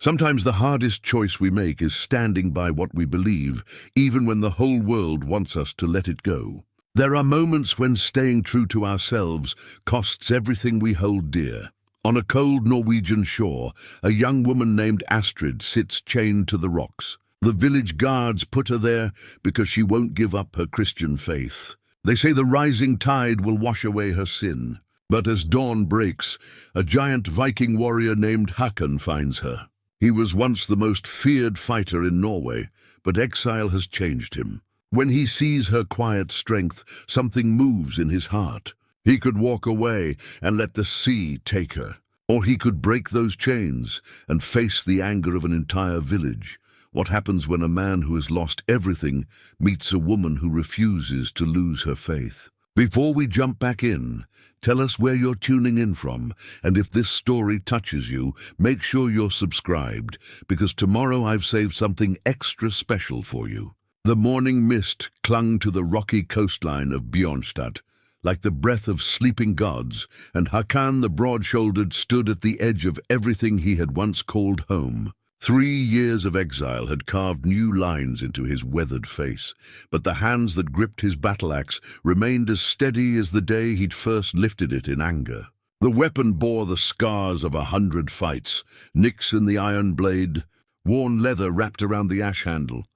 Sometimes the hardest choice we make is standing by what we believe, even when the whole world wants us to let it go. There are moments when staying true to ourselves costs everything we hold dear. On a cold Norwegian shore, a young woman named Astrid sits chained to the rocks. The village guards put her there because she won't give up her Christian faith. They say the rising tide will wash away her sin. But as dawn breaks, a giant Viking warrior named Hakan finds her. He was once the most feared fighter in Norway, but exile has changed him. When he sees her quiet strength, something moves in his heart. He could walk away and let the sea take her. Or he could break those chains and face the anger of an entire village. What happens when a man who has lost everything meets a woman who refuses to lose her faith? Before we jump back in, tell us where you're tuning in from, and if this story touches you, make sure you're subscribed, because tomorrow I've saved something extra special for you. The morning mist clung to the rocky coastline of Bjornstad, like the breath of sleeping gods, and Hakan the broad-shouldered stood at the edge of everything he had once called home. 3 years of exile had carved new lines into his weathered face, but the hands that gripped his battle-axe remained as steady as the day he'd first lifted it in anger. The weapon bore the scars of 100 fights, nicks in the iron blade, worn leather wrapped around the ash handle,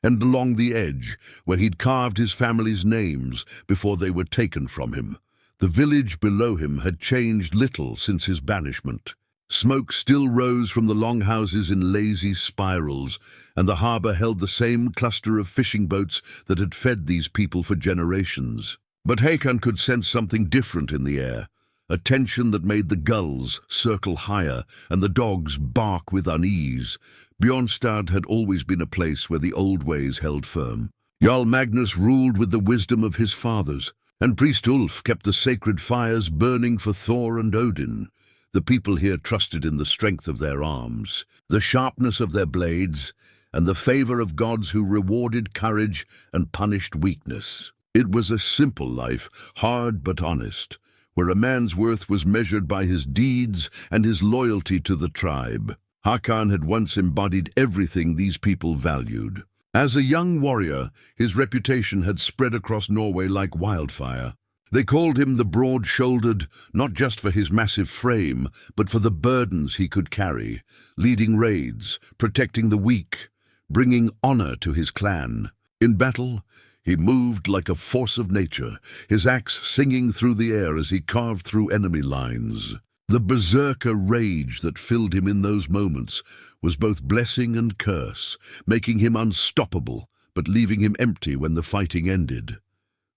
and along the edge, where he'd carved his family's names before they were taken from him. The village below him had changed little since his banishment. Smoke still rose from the longhouses in lazy spirals, and the harbour held the same cluster of fishing boats that had fed these people for generations. But Hakan could sense something different in the air, a tension that made the gulls circle higher and the dogs bark with unease. Bjornstad had always been a place where the old ways held firm. Jarl Magnus ruled with the wisdom of his fathers, and Priest Ulf kept the sacred fires burning for Thor and Odin. The people here trusted in the strength of their arms, the sharpness of their blades, and the favor of gods who rewarded courage and punished weakness. It was a simple life, hard but honest, where a man's worth was measured by his deeds and his loyalty to the tribe. Hakan had once embodied everything these people valued. As a young warrior, his reputation had spread across Norway like wildfire. They called him the broad-shouldered, not just for his massive frame, but for the burdens he could carry, leading raids, protecting the weak, bringing honor to his clan. In battle, he moved like a force of nature, his axe singing through the air as he carved through enemy lines. The berserker rage that filled him in those moments was both blessing and curse, making him unstoppable, but leaving him empty when the fighting ended.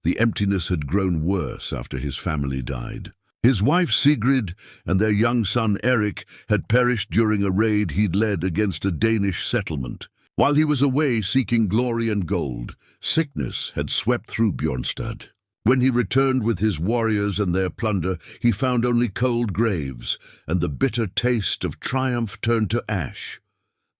The emptiness had grown worse after his family died. His wife Sigrid and their young son Eric had perished during a raid he'd led against a Danish settlement. While he was away seeking glory and gold, sickness had swept through Bjornstad. When he returned with his warriors and their plunder, he found only cold graves, and the bitter taste of triumph turned to ash.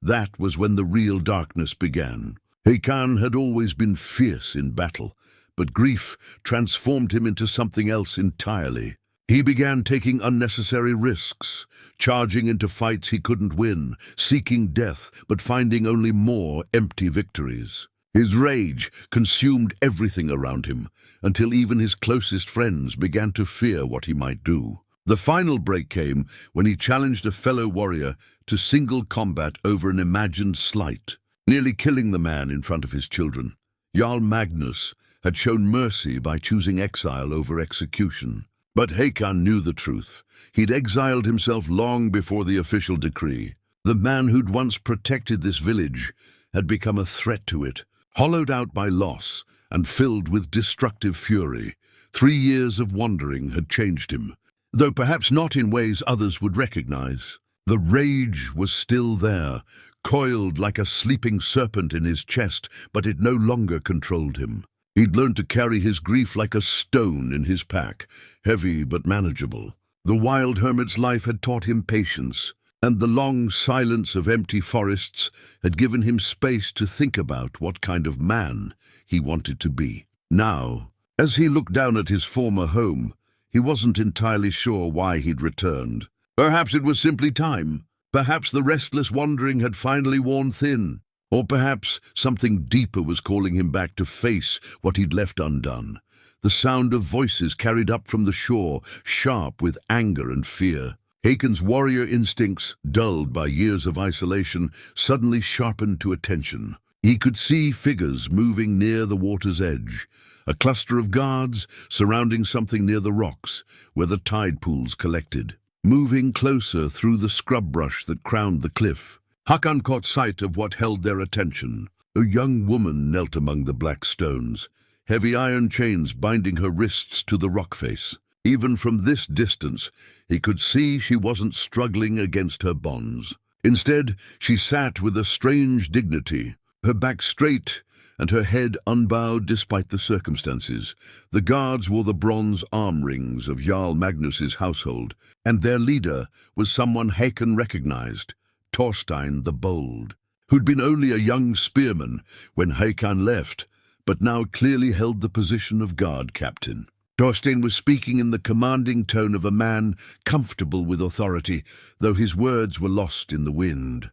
That was when the real darkness began. Hakan had always been fierce in battle, but grief transformed him into something else entirely. He began taking unnecessary risks, charging into fights he couldn't win, seeking death, but finding only more empty victories. His rage consumed everything around him, until even his closest friends began to fear what he might do. The final break came when he challenged a fellow warrior to single combat over an imagined slight, nearly killing the man in front of his children. Jarl Magnus had shown mercy by choosing exile over execution. But Hakan knew the truth. He'd exiled himself long before the official decree. The man who'd once protected this village had become a threat to it, hollowed out by loss and filled with destructive fury. 3 years of wandering had changed him, though perhaps not in ways others would recognize. The rage was still there, coiled like a sleeping serpent in his chest, but it no longer controlled him. He'd learned to carry his grief like a stone in his pack, heavy but manageable. The wild hermit's life had taught him patience, and the long silence of empty forests had given him space to think about what kind of man he wanted to be. Now, as he looked down at his former home, he wasn't entirely sure why he'd returned. Perhaps it was simply time. Perhaps the restless wandering had finally worn thin. Or perhaps something deeper was calling him back to face what he'd left undone. The sound of voices carried up from the shore, sharp with anger and fear. Hakan's warrior instincts, dulled by years of isolation, suddenly sharpened to attention. He could see figures moving near the water's edge, a cluster of guards surrounding something near the rocks, where the tide pools collected. Moving closer through the scrub brush that crowned the cliff, Hakan caught sight of what held their attention. A young woman knelt among the black stones, heavy iron chains binding her wrists to the rock face. Even from this distance, he could see she wasn't struggling against her bonds. Instead, she sat with a strange dignity, her back straight and her head unbowed despite the circumstances. The guards wore the bronze arm rings of Jarl Magnus's household, and their leader was someone Hakan recognized, Thorstein the Bold, who'd been only a young spearman when Hakan left, but now clearly held the position of guard captain. Thorstein was speaking in the commanding tone of a man comfortable with authority, though his words were lost in the wind.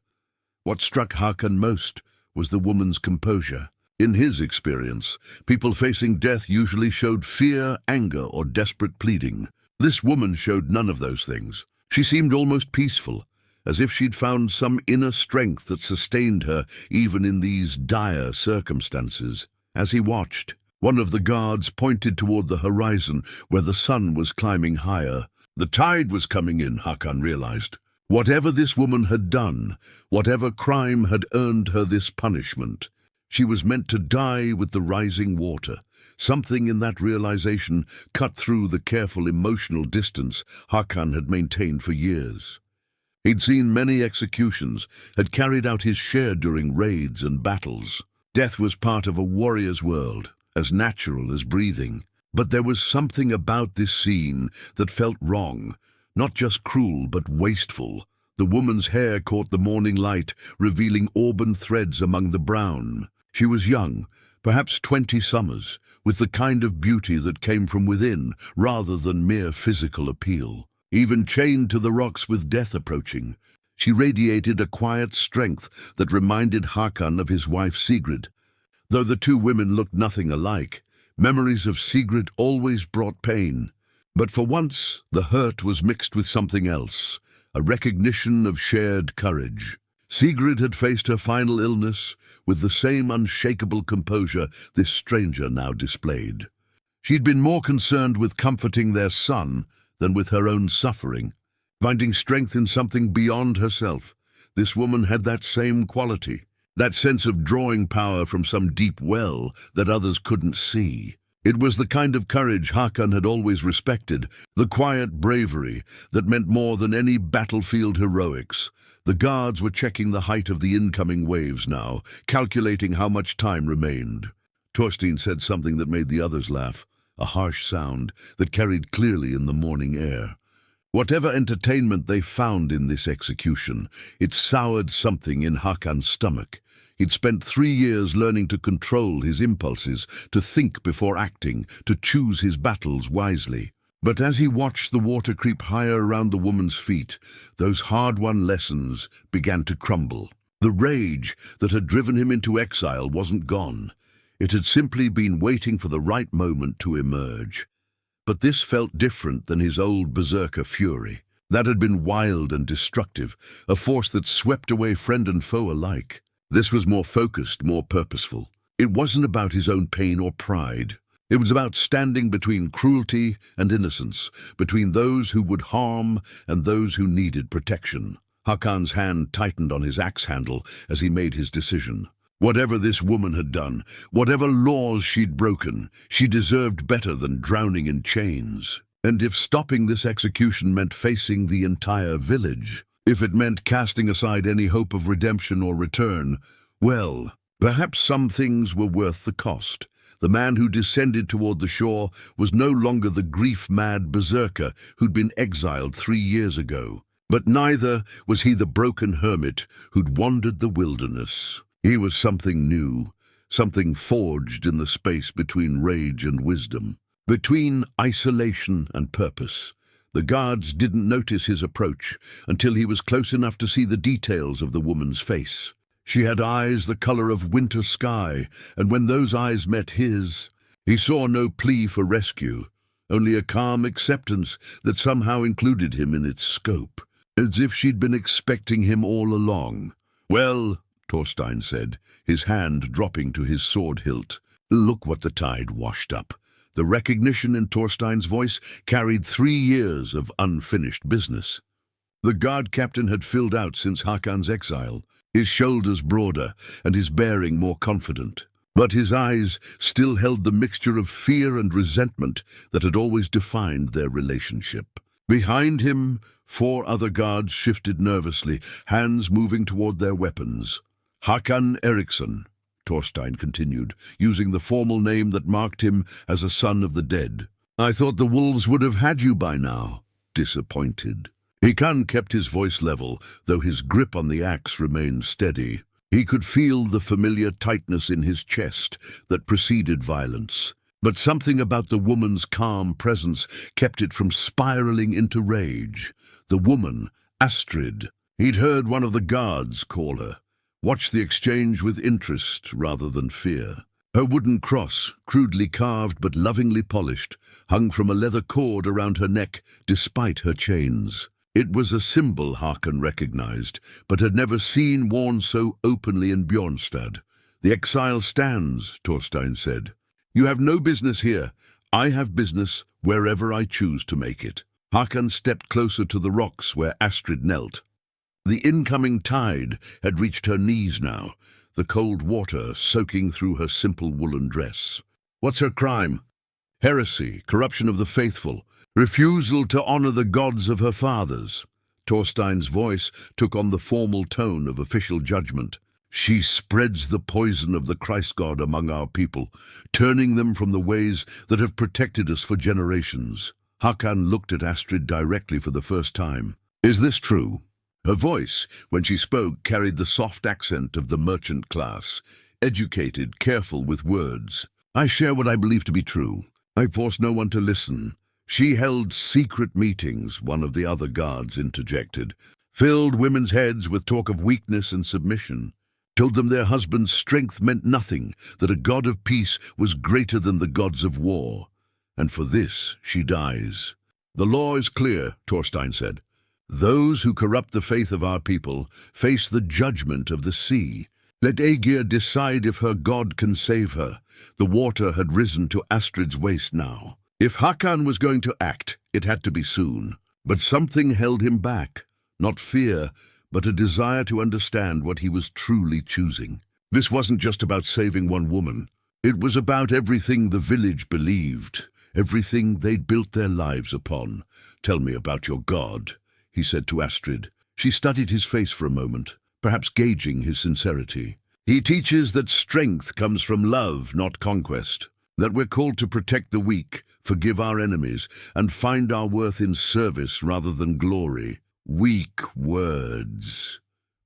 What struck Hakan most was the woman's composure. In his experience, people facing death usually showed fear, anger, or desperate pleading. This woman showed none of those things. She seemed almost peaceful, as if she'd found some inner strength that sustained her even in these dire circumstances. As he watched, one of the guards pointed toward the horizon where the sun was climbing higher. The tide was coming in, Hakan realized. Whatever this woman had done, whatever crime had earned her this punishment, she was meant to die with the rising water. Something in that realization cut through the careful emotional distance Hakan had maintained for years. He'd seen many executions, had carried out his share during raids and battles. Death was part of a warrior's world, as natural as breathing. But there was something about this scene that felt wrong, not just cruel but wasteful. The woman's hair caught the morning light, revealing auburn threads among the brown. She was young, perhaps 20 summers, with the kind of beauty that came from within, rather than mere physical appeal. Even chained to the rocks with death approaching, she radiated a quiet strength that reminded Hakan of his wife Sigrid. Though the two women looked nothing alike, memories of Sigrid always brought pain. But for once, the hurt was mixed with something else, a recognition of shared courage. Sigrid had faced her final illness with the same unshakable composure this stranger now displayed. She'd been more concerned with comforting their son than with her own suffering, finding strength in something beyond herself. This woman had that same quality, that sense of drawing power from some deep well that others couldn't see. It was the kind of courage Hakan had always respected, the quiet bravery that meant more than any battlefield heroics. The guards were checking the height of the incoming waves now, calculating how much time remained. Thorstein said something that made the others laugh, a harsh sound that carried clearly in the morning air. Whatever entertainment they found in this execution, it soured something in Hakan's stomach. He'd spent 3 years learning to control his impulses, to think before acting, to choose his battles wisely. But as he watched the water creep higher around the woman's feet, those hard-won lessons began to crumble. The rage that had driven him into exile wasn't gone. It had simply been waiting for the right moment to emerge. But this felt different than his old berserker fury. That had been wild and destructive, a force that swept away friend and foe alike. This was more focused, more purposeful. It wasn't about his own pain or pride. It was about standing between cruelty and innocence, between those who would harm and those who needed protection. Hakan's hand tightened on his axe handle as he made his decision. Whatever this woman had done, whatever laws she'd broken, she deserved better than drowning in chains. And if stopping this execution meant facing the entire village, if it meant casting aside any hope of redemption or return, well, perhaps some things were worth the cost. The man who descended toward the shore was no longer the grief-mad berserker who'd been exiled 3 years ago. But neither was he the broken hermit who'd wandered the wilderness. He was something new, something forged in the space between rage and wisdom, between isolation and purpose. The guards didn't notice his approach until he was close enough to see the details of the woman's face. She had eyes the color of winter sky, and when those eyes met his, he saw no plea for rescue, only a calm acceptance that somehow included him in its scope, as if she'd been expecting him all along. "Well," Thorstein said, his hand dropping to his sword hilt, "look what the tide washed up." The recognition in Thorstein's voice carried 3 years of unfinished business. The guard captain had filled out since Hakan's exile, his shoulders broader and his bearing more confident. But his eyes still held the mixture of fear and resentment that had always defined their relationship. Behind him, 4 other guards shifted nervously, hands moving toward their weapons. "Hakan Eriksson," Thorstein continued, using the formal name that marked him as a son of the dead. "I thought the wolves would have had you by now." Disappointed. Hakan kept his voice level, though his grip on the axe remained steady. He could feel the familiar tightness in his chest that preceded violence. But something about the woman's calm presence kept it from spiraling into rage. The woman, Astrid. He'd heard one of the guards call her. Watched the exchange with interest rather than fear. Her wooden cross, crudely carved but lovingly polished, hung from a leather cord around her neck despite her chains. It was a symbol Hakan recognized, but had never seen worn so openly in Bjornstad. "The exile stands," Thorstein said. "You have no business here. I have business wherever I choose to make it." Hakan stepped closer to the rocks where Astrid knelt. The incoming tide had reached her knees now, the cold water soaking through her simple woolen dress. "What's her crime?" "Heresy, corruption of the faithful, refusal to honor the gods of her fathers." Thorstein's voice took on the formal tone of official judgment. "She spreads the poison of the Christ God among our people, turning them from the ways that have protected us for generations." Hakan looked at Astrid directly for the first time. "Is this true?" Her voice, when she spoke, carried the soft accent of the merchant class, educated, careful with words. "I share what I believe to be true. I force no one to listen." "She held secret meetings," one of the other guards interjected, "filled women's heads with talk of weakness and submission, told them their husband's strength meant nothing, that a god of peace was greater than the gods of war. And for this she dies." "The law is clear," Thorstein said. "Those who corrupt the faith of our people face the judgment of the sea. Let Aegir decide if her god can save her." The water had risen to Astrid's waist now. If Hakan was going to act, it had to be soon. But something held him back. Not fear, but a desire to understand what he was truly choosing. This wasn't just about saving one woman. It was about everything the village believed, everything they'd built their lives upon. "Tell me about your god," he said to Astrid. She studied his face for a moment, perhaps gauging his sincerity. "He teaches that strength comes from love, not conquest. That we're called to protect the weak, forgive our enemies, and find our worth in service rather than glory." "Weak words,"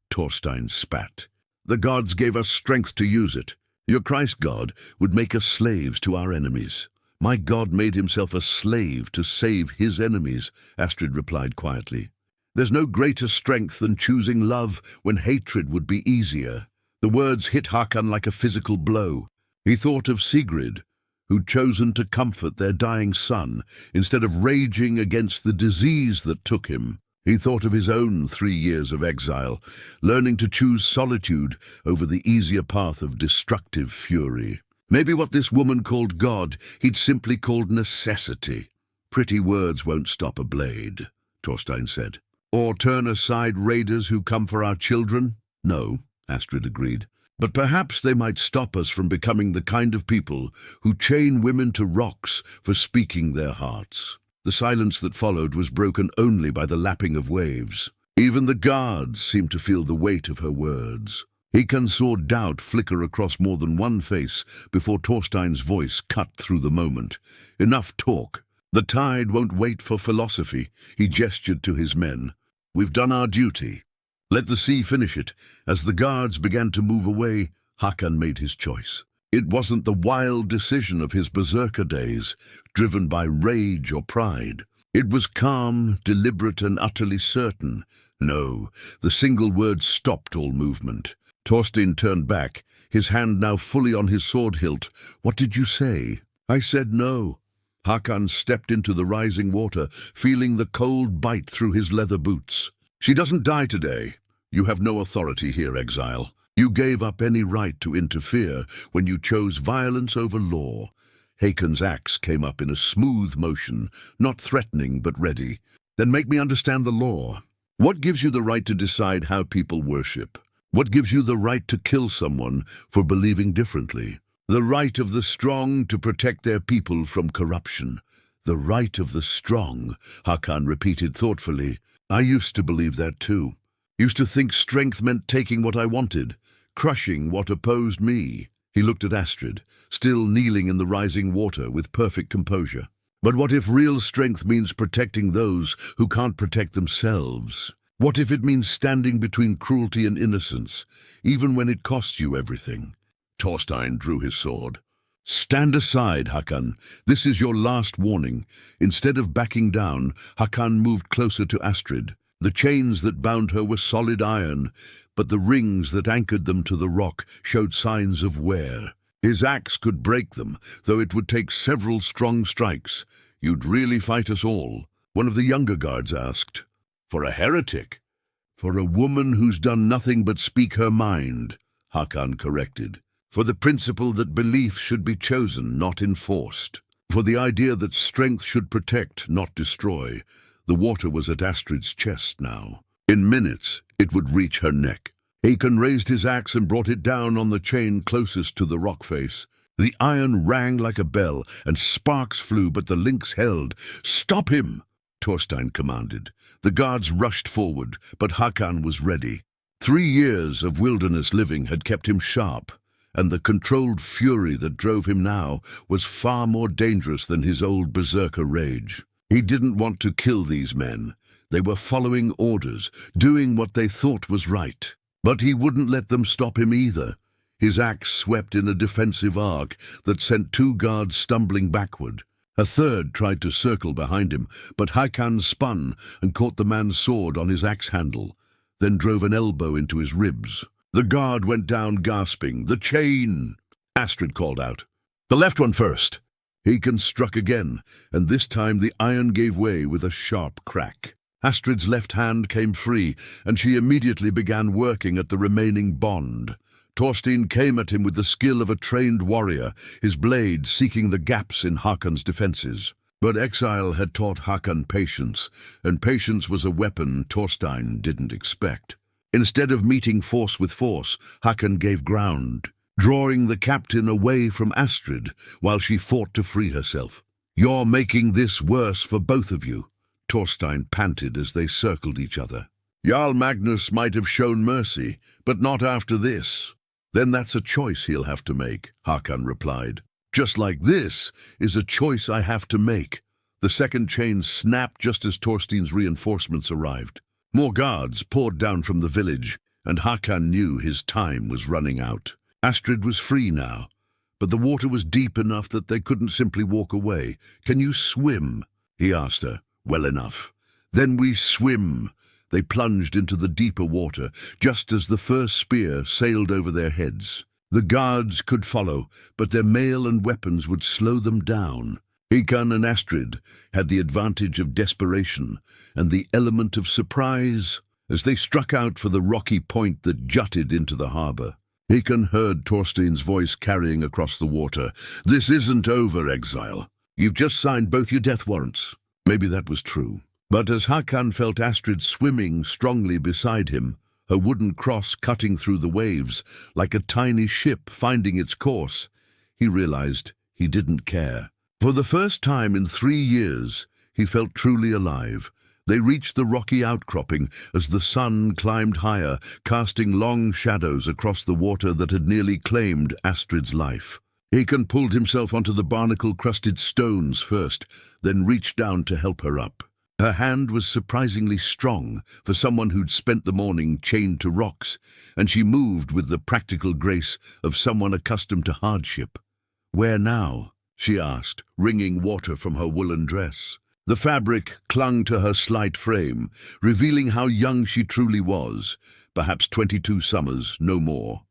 Thorstein spat. "The gods gave us strength to use it. Your Christ God would make us slaves to our enemies." "My God made himself a slave to save his enemies," Astrid replied quietly. "There's no greater strength than choosing love when hatred would be easier." The words hit Hakan like a physical blow. He thought of Sigrid, who'd chosen to comfort their dying son instead of raging against the disease that took him. He thought of his own 3 years of exile, learning to choose solitude over the easier path of destructive fury. Maybe what this woman called God, he'd simply called necessity. "Pretty words won't stop a blade," Thorstein said. "Or turn aside raiders who come for our children?" "No," Astrid agreed. "But perhaps they might stop us from becoming the kind of people who chain women to rocks for speaking their hearts." The silence that followed was broken only by the lapping of waves. Even the guards seemed to feel the weight of her words. Hakan saw doubt flicker across more than one face before Thorstein's voice cut through the moment. "Enough talk. The tide won't wait for philosophy." He gestured to his men. "We've done our duty. Let the sea finish it." As the guards began to move away, Hakan made his choice. It wasn't the wild decision of his berserker days, driven by rage or pride. It was calm, deliberate, and utterly certain. No, the single word stopped all movement. Thorstein turned back, his hand now fully on his sword hilt. "What did you say?" "I said no." Hakan stepped into the rising water, feeling the cold bite through his leather boots. "She doesn't die today. You have no authority here, exile. You gave up any right to interfere when you chose violence over law." Hakan's axe came up in a smooth motion, not threatening but ready. "Then make me understand the law. What gives you the right to decide how people worship? What gives you the right to kill someone for believing differently? The right of the strong to protect their people from corruption. The right of the strong," Hakan repeated thoughtfully. "I used to believe that too. Used to think strength meant taking what I wanted, crushing what opposed me." He looked at Astrid, still kneeling in the rising water with perfect composure. "But what if real strength means protecting those who can't protect themselves? What if it means standing between cruelty and innocence, even when it costs you everything?" Thorstein drew his sword. "Stand aside, Hakan. This is your last warning." Instead of backing down, Hakan moved closer to Astrid. The chains that bound her were solid iron, but the rings that anchored them to the rock showed signs of wear. His axe could break them, though it would take several strong strikes. "You'd really fight us all?" one of the younger guards asked. "For a heretic?" "For a woman who's done nothing but speak her mind," Hakan corrected. "For the principle that belief should be chosen, not enforced. For the idea that strength should protect, not destroy." The water was at Astrid's chest now. In minutes, it would reach her neck. Hakan raised his axe and brought it down on the chain closest to the rock face. The iron rang like a bell, and sparks flew, but the links held. "Stop him!" Thorstein commanded. The guards rushed forward, but Hakan was ready. 3 years of wilderness living had kept him sharp, and the controlled fury that drove him now was far more dangerous than his old berserker rage. He didn't want to kill these men. They were following orders, doing what they thought was right. But he wouldn't let them stop him either. His axe swept in a defensive arc that sent 2 guards stumbling backward. A third tried to circle behind him, but Hakan spun and caught the man's sword on his axe handle, then drove an elbow into his ribs. The guard went down gasping. "The chain!" Astrid called out. "The left one first." Hakan struck again, and this time the iron gave way with a sharp crack. Astrid's left hand came free, and she immediately began working at the remaining bond. Thorstein came at him with the skill of a trained warrior, his blade seeking the gaps in Hakan's defenses. But exile had taught Hakan patience, and patience was a weapon Thorstein didn't expect. Instead of meeting force with force, Hakan gave ground, drawing the captain away from Astrid while she fought to free herself. "You're making this worse for both of you," Thorstein panted as they circled each other. "Jarl Magnus might have shown mercy, but not after this." "Then that's a choice he'll have to make," Hakan replied. "Just like this is a choice I have to make." The second chain snapped just as Thorstein's reinforcements arrived. More guards poured down from the village, and Hakan knew his time was running out. Astrid was free now, but the water was deep enough that they couldn't simply walk away. "Can you swim?" he asked her. "Well enough. Then we swim." They plunged into the deeper water, just as the first spear sailed over their heads. The guards could follow, but their mail and weapons would slow them down. Hakan and Astrid had the advantage of desperation and the element of surprise as they struck out for the rocky point that jutted into the harbour. Hakan heard Thorstein's voice carrying across the water. "This isn't over, exile. You've just signed both your death warrants." Maybe that was true. But as Hakan felt Astrid swimming strongly beside him, her wooden cross cutting through the waves like a tiny ship finding its course, he realized he didn't care. For the first time in 3 years, he felt truly alive. They reached the rocky outcropping as the sun climbed higher, casting long shadows across the water that had nearly claimed Astrid's life. Hakan pulled himself onto the barnacle-crusted stones first, then reached down to help her up. Her hand was surprisingly strong for someone who'd spent the morning chained to rocks, and she moved with the practical grace of someone accustomed to hardship. "Where now?" she asked, wringing water from her woolen dress. The fabric clung to her slight frame, revealing how young she truly was, perhaps 22 summers, no more.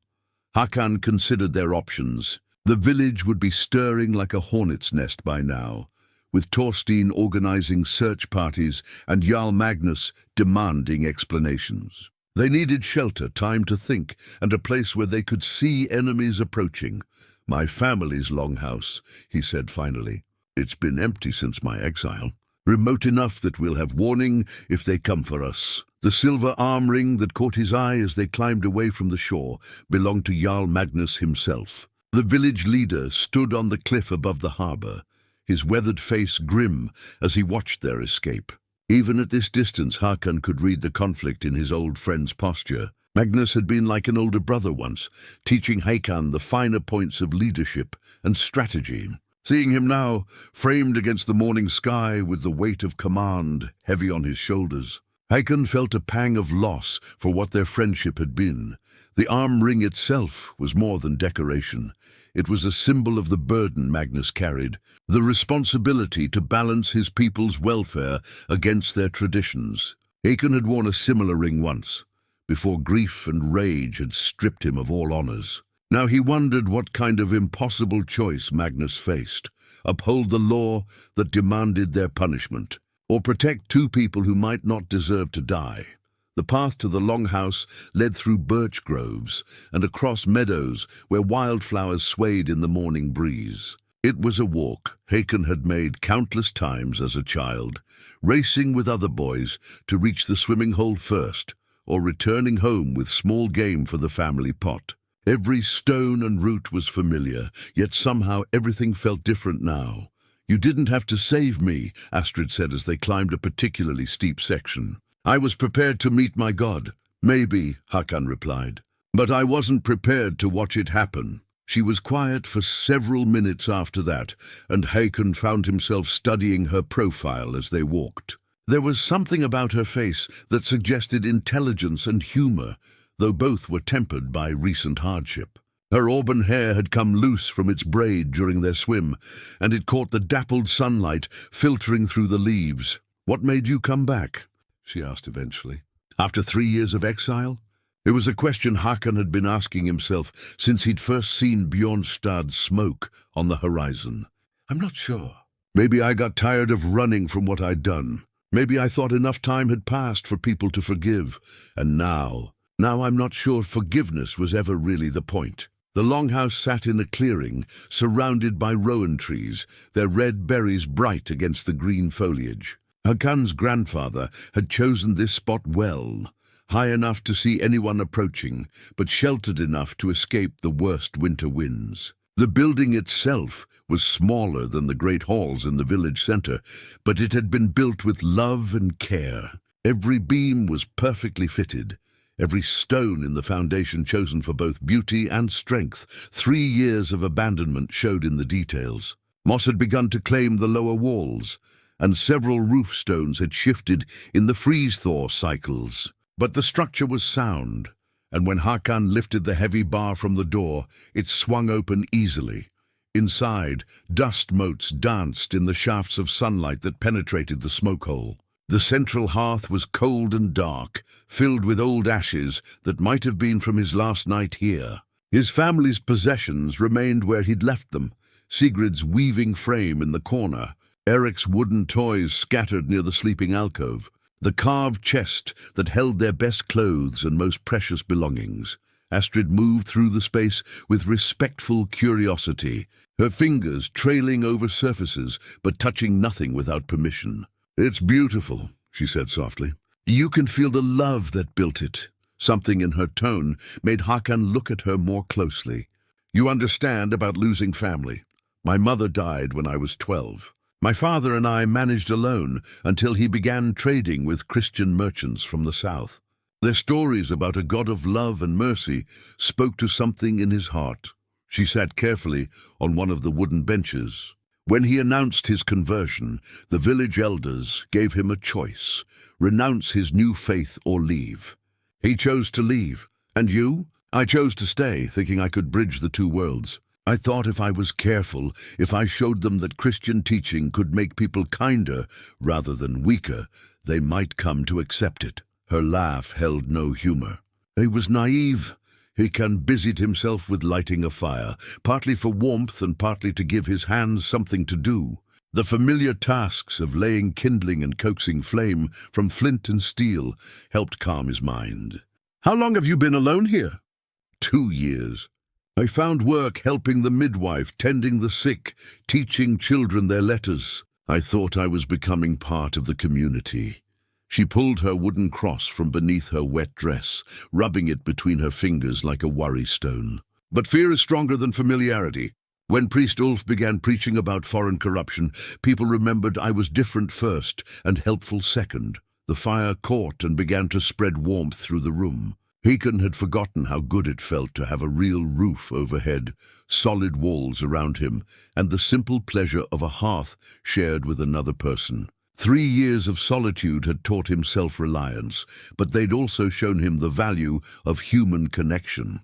Hakan considered their options. The village would be stirring like a hornet's nest by now, with Thorstein organizing search parties and Jarl Magnus demanding explanations. They needed shelter, time to think, and a place where they could see enemies approaching. "My family's longhouse," he said finally. "It's been empty since my exile. Remote enough that we'll have warning if they come for us." The silver arm ring that caught his eye as they climbed away from the shore belonged to Jarl Magnus himself. The village leader stood on the cliff above the harbour, his weathered face grim as he watched their escape. Even at this distance, Hakan could read the conflict in his old friend's posture. Magnus had been like an older brother once, teaching Hakan the finer points of leadership and strategy. Seeing him now, framed against the morning sky with the weight of command heavy on his shoulders, Hakan felt a pang of loss for what their friendship had been. The arm ring itself was more than decoration. It was a symbol of the burden Magnus carried, the responsibility to balance his people's welfare against their traditions. Hakan had worn a similar ring once, before grief and rage had stripped him of all honors. Now he wondered what kind of impossible choice Magnus faced: uphold the law that demanded their punishment, or protect two people who might not deserve to die. The path to the longhouse led through birch groves and across meadows where wildflowers swayed in the morning breeze. It was a walk Hakan had made countless times as a child, racing with other boys to reach the swimming hole first, or returning home with small game for the family pot. Every stone and root was familiar, yet somehow everything felt different now. "You didn't have to save me," Astrid said as they climbed a particularly steep section. "I was prepared to meet my god." "Maybe," Hakan replied, "but I wasn't prepared to watch it happen." She was quiet for several minutes after that, and Hakan found himself studying her profile as they walked. There was something about her face that suggested intelligence and humor, though both were tempered by recent hardship. Her auburn hair had come loose from its braid during their swim, and it caught the dappled sunlight filtering through the leaves. "What made you come back?" she asked eventually. "After 3 years of exile?" It was a question Hakan had been asking himself since he'd first seen Bjornstad's smoke on the horizon. "I'm not sure. Maybe I got tired of running from what I'd done. Maybe I thought enough time had passed for people to forgive. And now I'm not sure forgiveness was ever really the point." The longhouse sat in a clearing, surrounded by rowan trees, their red berries bright against the green foliage. Hakan's grandfather had chosen this spot well, high enough to see anyone approaching, but sheltered enough to escape the worst winter winds. The building itself was smaller than the great halls in the village center, but it had been built with love and care. Every beam was perfectly fitted, every stone in the foundation chosen for both beauty and strength. 3 years of abandonment showed in the details. Moss had begun to claim the lower walls, and several roof stones had shifted in the freeze-thaw cycles. But the structure was sound, and when Hakan lifted the heavy bar from the door, it swung open easily. Inside, dust motes danced in the shafts of sunlight that penetrated the smoke hole. The central hearth was cold and dark, filled with old ashes that might have been from his last night here. His family's possessions remained where he'd left them: Sigrid's weaving frame in the corner, Eric's wooden toys scattered near the sleeping alcove, the carved chest that held their best clothes and most precious belongings. Astrid moved through the space with respectful curiosity, her fingers trailing over surfaces but touching nothing without permission. "It's beautiful," she said softly. "You can feel the love that built it." Something in her tone made Hakan look at her more closely. "You understand about losing family. My mother died when I was 12. My father and I managed alone until he began trading with Christian merchants from the south. Their stories about a God of love and mercy spoke to something in his heart." She sat carefully on one of the wooden benches. When he announced his conversion, the village elders gave him a choice: renounce his new faith or leave. He chose to leave. "And you?" "I chose to stay, thinking I could bridge the two worlds. I thought if I was careful, if I showed them that Christian teaching could make people kinder rather than weaker, they might come to accept it. Her laugh held no humor. He was naive. Hakan busied himself with lighting a fire, partly for warmth and partly to give his hands something to do. The familiar tasks of laying kindling and coaxing flame from flint and steel helped calm his mind. "How long have you been alone here?" 2 years. I found work helping the midwife, tending the sick, teaching children their letters. I thought I was becoming part of the community. She pulled her wooden cross from beneath her wet dress, rubbing it between her fingers like a worry stone. But fear is stronger than familiarity. When Priest Ulf began preaching about foreign corruption, people remembered I was different first and helpful second. The fire caught and began to spread warmth through the room. Hakan had forgotten how good it felt to have a real roof overhead, solid walls around him, and the simple pleasure of a hearth shared with another person. 3 years of solitude had taught him self-reliance, but they'd also shown him the value of human connection.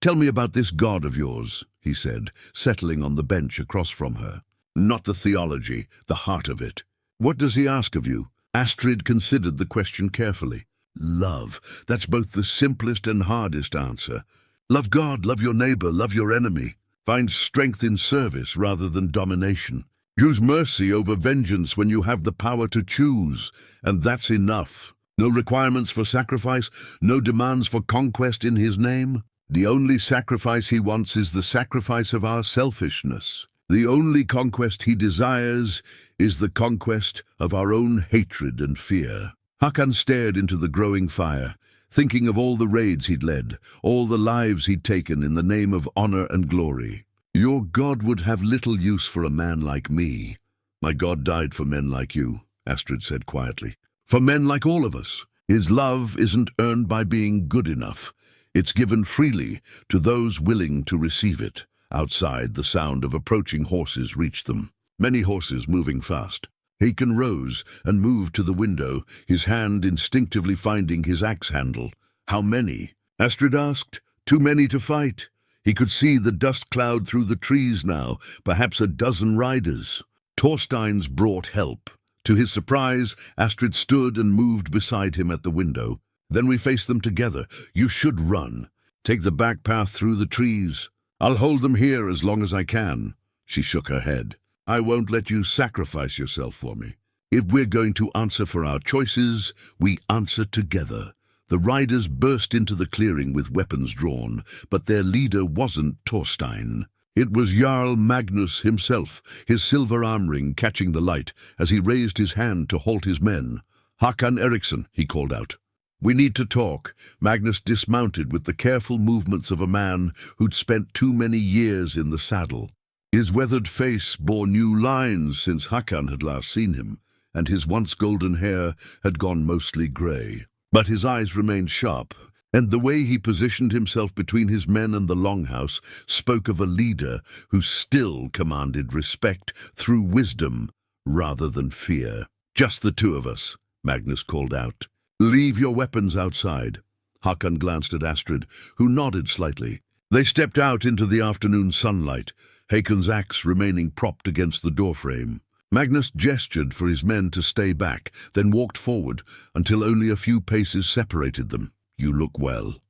"Tell me about this God of yours," he said, settling on the bench across from her. "Not the theology, the heart of it. What does he ask of you?" Astrid considered the question carefully. "Love. That's both the simplest and hardest answer. Love God, love your neighbor, love your enemy. Find strength in service rather than domination. Choose mercy over vengeance when you have the power to choose, and that's enough. No requirements for sacrifice, no demands for conquest in his name. The only sacrifice he wants is the sacrifice of our selfishness. The only conquest he desires is the conquest of our own hatred and fear." Hakan stared into the growing fire, thinking of all the raids he'd led, all the lives he'd taken in the name of honor and glory. "Your God would have little use for a man like me." "My God died for men like you," Astrid said quietly. "For men like all of us. His love isn't earned by being good enough. It's given freely to those willing to receive it." Outside, the sound of approaching horses reached them, many horses moving fast. Hakan rose and moved to the window, his hand instinctively finding his axe handle. "How many?" Astrid asked. "Too many to fight." He could see the dust cloud through the trees now, perhaps a dozen riders. Thorstein's brought help. To his surprise, Astrid stood and moved beside him at the window. "Then we face them together. You should run. Take the back path through the trees. I'll hold them here as long as I can." She shook her head. "I won't let you sacrifice yourself for me. If we're going to answer for our choices, we answer together." The riders burst into the clearing with weapons drawn, but their leader wasn't Thorstein. It was Jarl Magnus himself, his silver arm ring catching the light as he raised his hand to halt his men. "Hakan Eriksson," he called out. "We need to talk." Magnus dismounted with the careful movements of a man who'd spent too many years in the saddle. His weathered face bore new lines since Hakan had last seen him, and his once golden hair had gone mostly grey. But his eyes remained sharp, and the way he positioned himself between his men and the longhouse spoke of a leader who still commanded respect through wisdom rather than fear. "Just the two of us," Magnus called out. "Leave your weapons outside." Hakan glanced at Astrid, who nodded slightly. They stepped out into the afternoon sunlight, Hakan's axe remaining propped against the doorframe. Magnus gestured for his men to stay back, then walked forward until only a few paces separated them. "You look well,"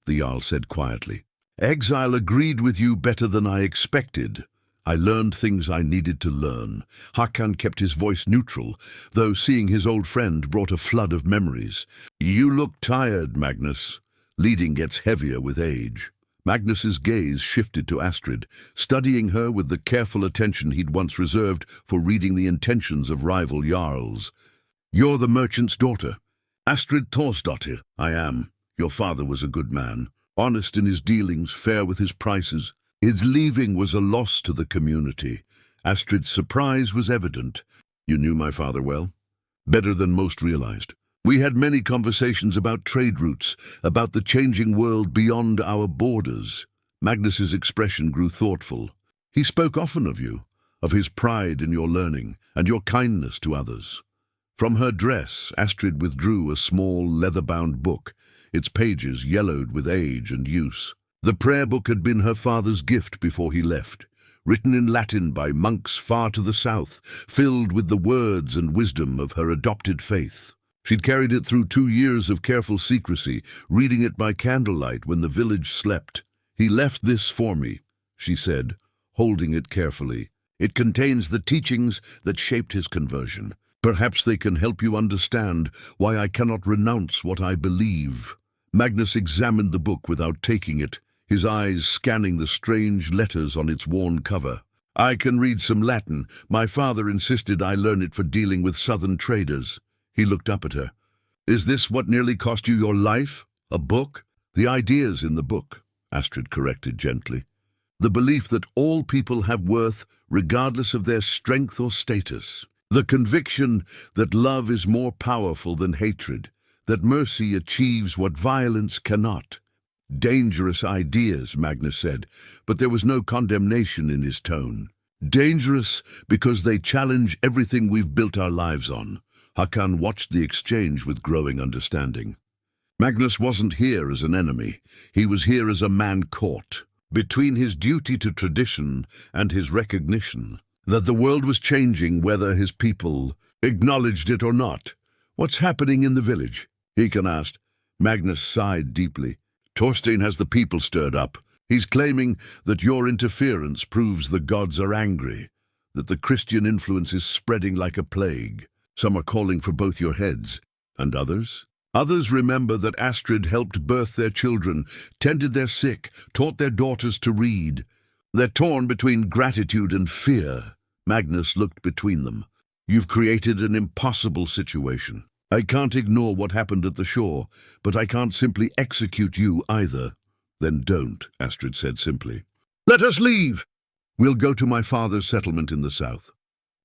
the Jarl said quietly. "Exile agreed with you better than I expected. I learned things I needed to learn." Hakan kept his voice neutral, though seeing his old friend brought a flood of memories. "You look tired, Magnus. Leading gets heavier with age." Magnus's gaze shifted to Astrid, studying her with the careful attention he'd once reserved for reading the intentions of rival jarls. "You're the merchant's daughter." "Astrid Thorsdottir." "I am. Your father was a good man, honest in his dealings, fair with his prices. His leaving was a loss to the community." Astrid's surprise was evident. "You knew my father well?" "Better than most realized. We had many conversations about trade routes, about the changing world beyond our borders." Magnus's expression grew thoughtful. "He spoke often of you, of his pride in your learning, and your kindness to others." From her dress, Astrid withdrew a small leather-bound book, its pages yellowed with age and use. The prayer book had been her father's gift before he left, written in Latin by monks far to the south, filled with the words and wisdom of her adopted faith. She'd carried it through 2 years of careful secrecy, reading it by candlelight when the village slept. "He left this for me," she said, holding it carefully. "It contains the teachings that shaped his conversion. Perhaps they can help you understand why I cannot renounce what I believe." Magnus examined the book without taking it, his eyes scanning the strange letters on its worn cover. "I can read some Latin. My father insisted I learn it for dealing with southern traders." He looked up at her. "Is this what nearly cost you your life? A book?" "The ideas in the book," Astrid corrected gently. "The belief that all people have worth regardless of their strength or status. The conviction that love is more powerful than hatred, that mercy achieves what violence cannot." "Dangerous ideas," Magnus said, but there was no condemnation in his tone. "Dangerous because they challenge everything we've built our lives on." Hakan watched the exchange with growing understanding. Magnus wasn't here as an enemy. He was here as a man caught between his duty to tradition and his recognition that the world was changing whether his people acknowledged it or not. "What's happening in the village?" Hakan asked. Magnus sighed deeply. "Thorstein has the people stirred up. He's claiming that your interference proves the gods are angry, that the Christian influence is spreading like a plague. Some are calling for both your heads. And others? Others remember that Astrid helped birth their children, tended their sick, taught their daughters to read. They're torn between gratitude and fear." Magnus looked between them. "You've created an impossible situation. I can't ignore what happened at the shore, but I can't simply execute you either." "Then don't," Astrid said simply. "Let us leave. We'll go to my father's settlement in the south.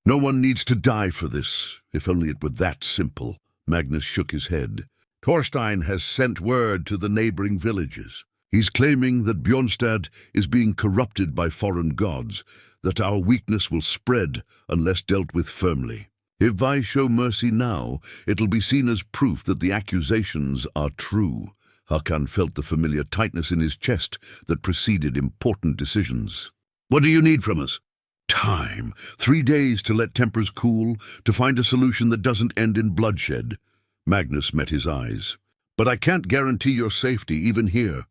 No one needs to die for this, if only it were that simple." Magnus shook his head. "Thorstein has sent word to the neighboring villages. He's claiming that Bjornstad is being corrupted by foreign gods, that our weakness will spread unless dealt with firmly. If I show mercy now, it'll be seen as proof that the accusations are true." Hakan felt the familiar tightness in his chest that preceded important decisions. "What do you need from us?" "Time. 3 days to let tempers cool, to find a solution that doesn't end in bloodshed." Magnus met his eyes. "But I can't guarantee your safety, even here.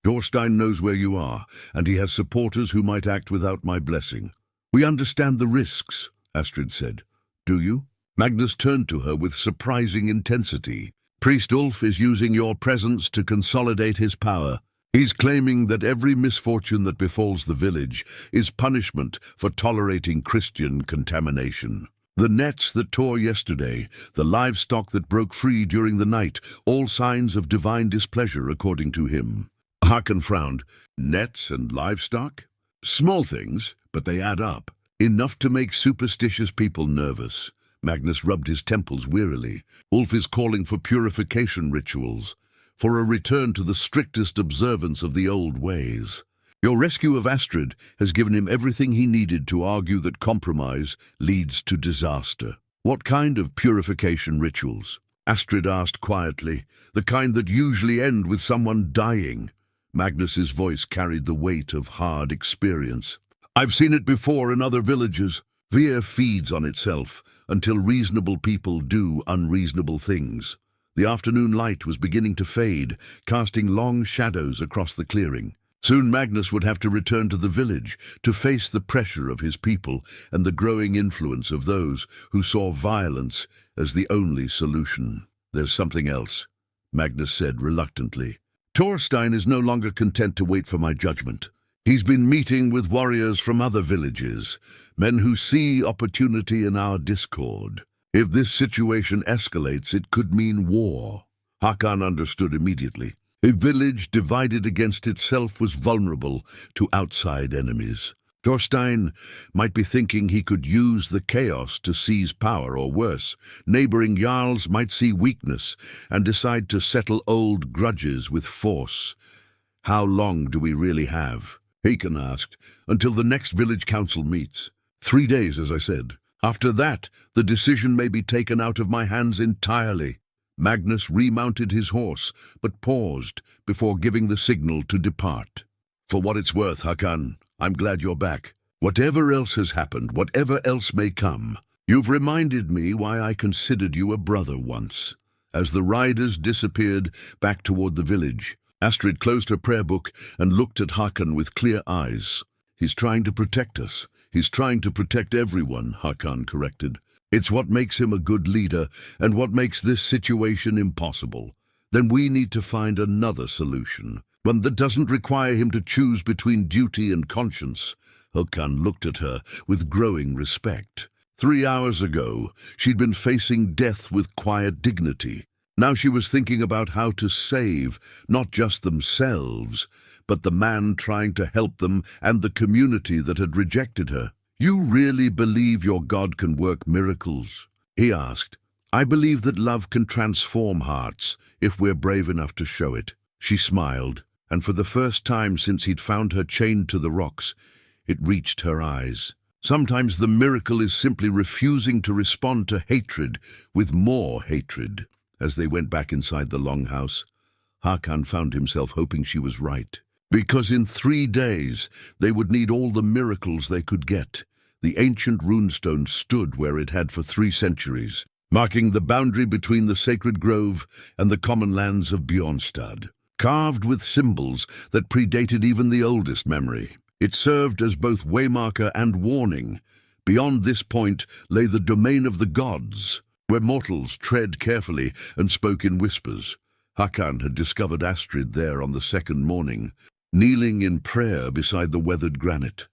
Thorstein knows where you are, and he has supporters who might act without my blessing." "We understand the risks," Astrid said. "Do you?" Magnus turned to her with surprising intensity. "Priest Ulf is using your presence to consolidate his power. He's claiming that every misfortune that befalls the village is punishment for tolerating Christian contamination. The nets that tore yesterday, the livestock that broke free during the night, all signs of divine displeasure according to him." Hakan frowned. "Nets and livestock? Small things, but they add up. Enough to make superstitious people nervous." Magnus rubbed his temples wearily. "Ulf is calling for purification rituals, for a return to the strictest observance of the old ways. Your rescue of Astrid has given him everything he needed to argue that compromise leads to disaster." "What kind of purification rituals?" Astrid asked quietly. "The kind that usually end with someone dying." Magnus's voice carried the weight of hard experience. "I've seen it before in other villages. Fear feeds on itself until reasonable people do unreasonable things." The afternoon light was beginning to fade, casting long shadows across the clearing. Soon Magnus would have to return to the village to face the pressure of his people and the growing influence of those who saw violence as the only solution. "There's something else," Magnus said reluctantly. "Thorstein is no longer content to wait for my judgment. He's been meeting with warriors from other villages, men who see opportunity in our discord. If this situation escalates, it could mean war." Hakan understood immediately. A village divided against itself was vulnerable to outside enemies. Thorstein might be thinking he could use the chaos to seize power, or worse, neighboring jarls might see weakness and decide to settle old grudges with force. "How long do we really have?" Hakan asked. "Until the next village council meets." 3 days, as I said. After that, the decision may be taken out of my hands entirely." Magnus remounted his horse, but paused before giving the signal to depart. For what it's worth, Hakan, I'm glad you're back. Whatever else has happened, whatever else may come, you've reminded me why I considered you a brother once. As the riders disappeared back toward the village, Astrid closed her prayer book and looked at Hakan with clear eyes. He's trying to protect us. He's trying to protect everyone, Hakan corrected. It's what makes him a good leader and what makes this situation impossible. Then we need to find another solution, one that doesn't require him to choose between duty and conscience. Hakan looked at her with growing respect. 3 hours ago, she'd been facing death with quiet dignity. Now she was thinking about how to save not just themselves, but the man trying to help them and the community that had rejected her. "You really believe your God can work miracles?" he asked. "I believe that love can transform hearts if we're brave enough to show it." She smiled, and for the first time since he'd found her chained to the rocks, it reached her eyes. Sometimes the miracle is simply refusing to respond to hatred with more hatred. As they went back inside the longhouse, Hakan found himself hoping she was right. Because in 3 days they would need all the miracles they could get. The ancient runestone stood where it had for 3 centuries, marking the boundary between the sacred grove and the common lands of Bjornstad. Carved with symbols that predated even the oldest memory, it served as both waymarker and warning. Beyond this point lay the domain of the gods, where mortals tread carefully and spoke in whispers. Hakan had discovered Astrid there on the second morning, kneeling in prayer beside the weathered granite.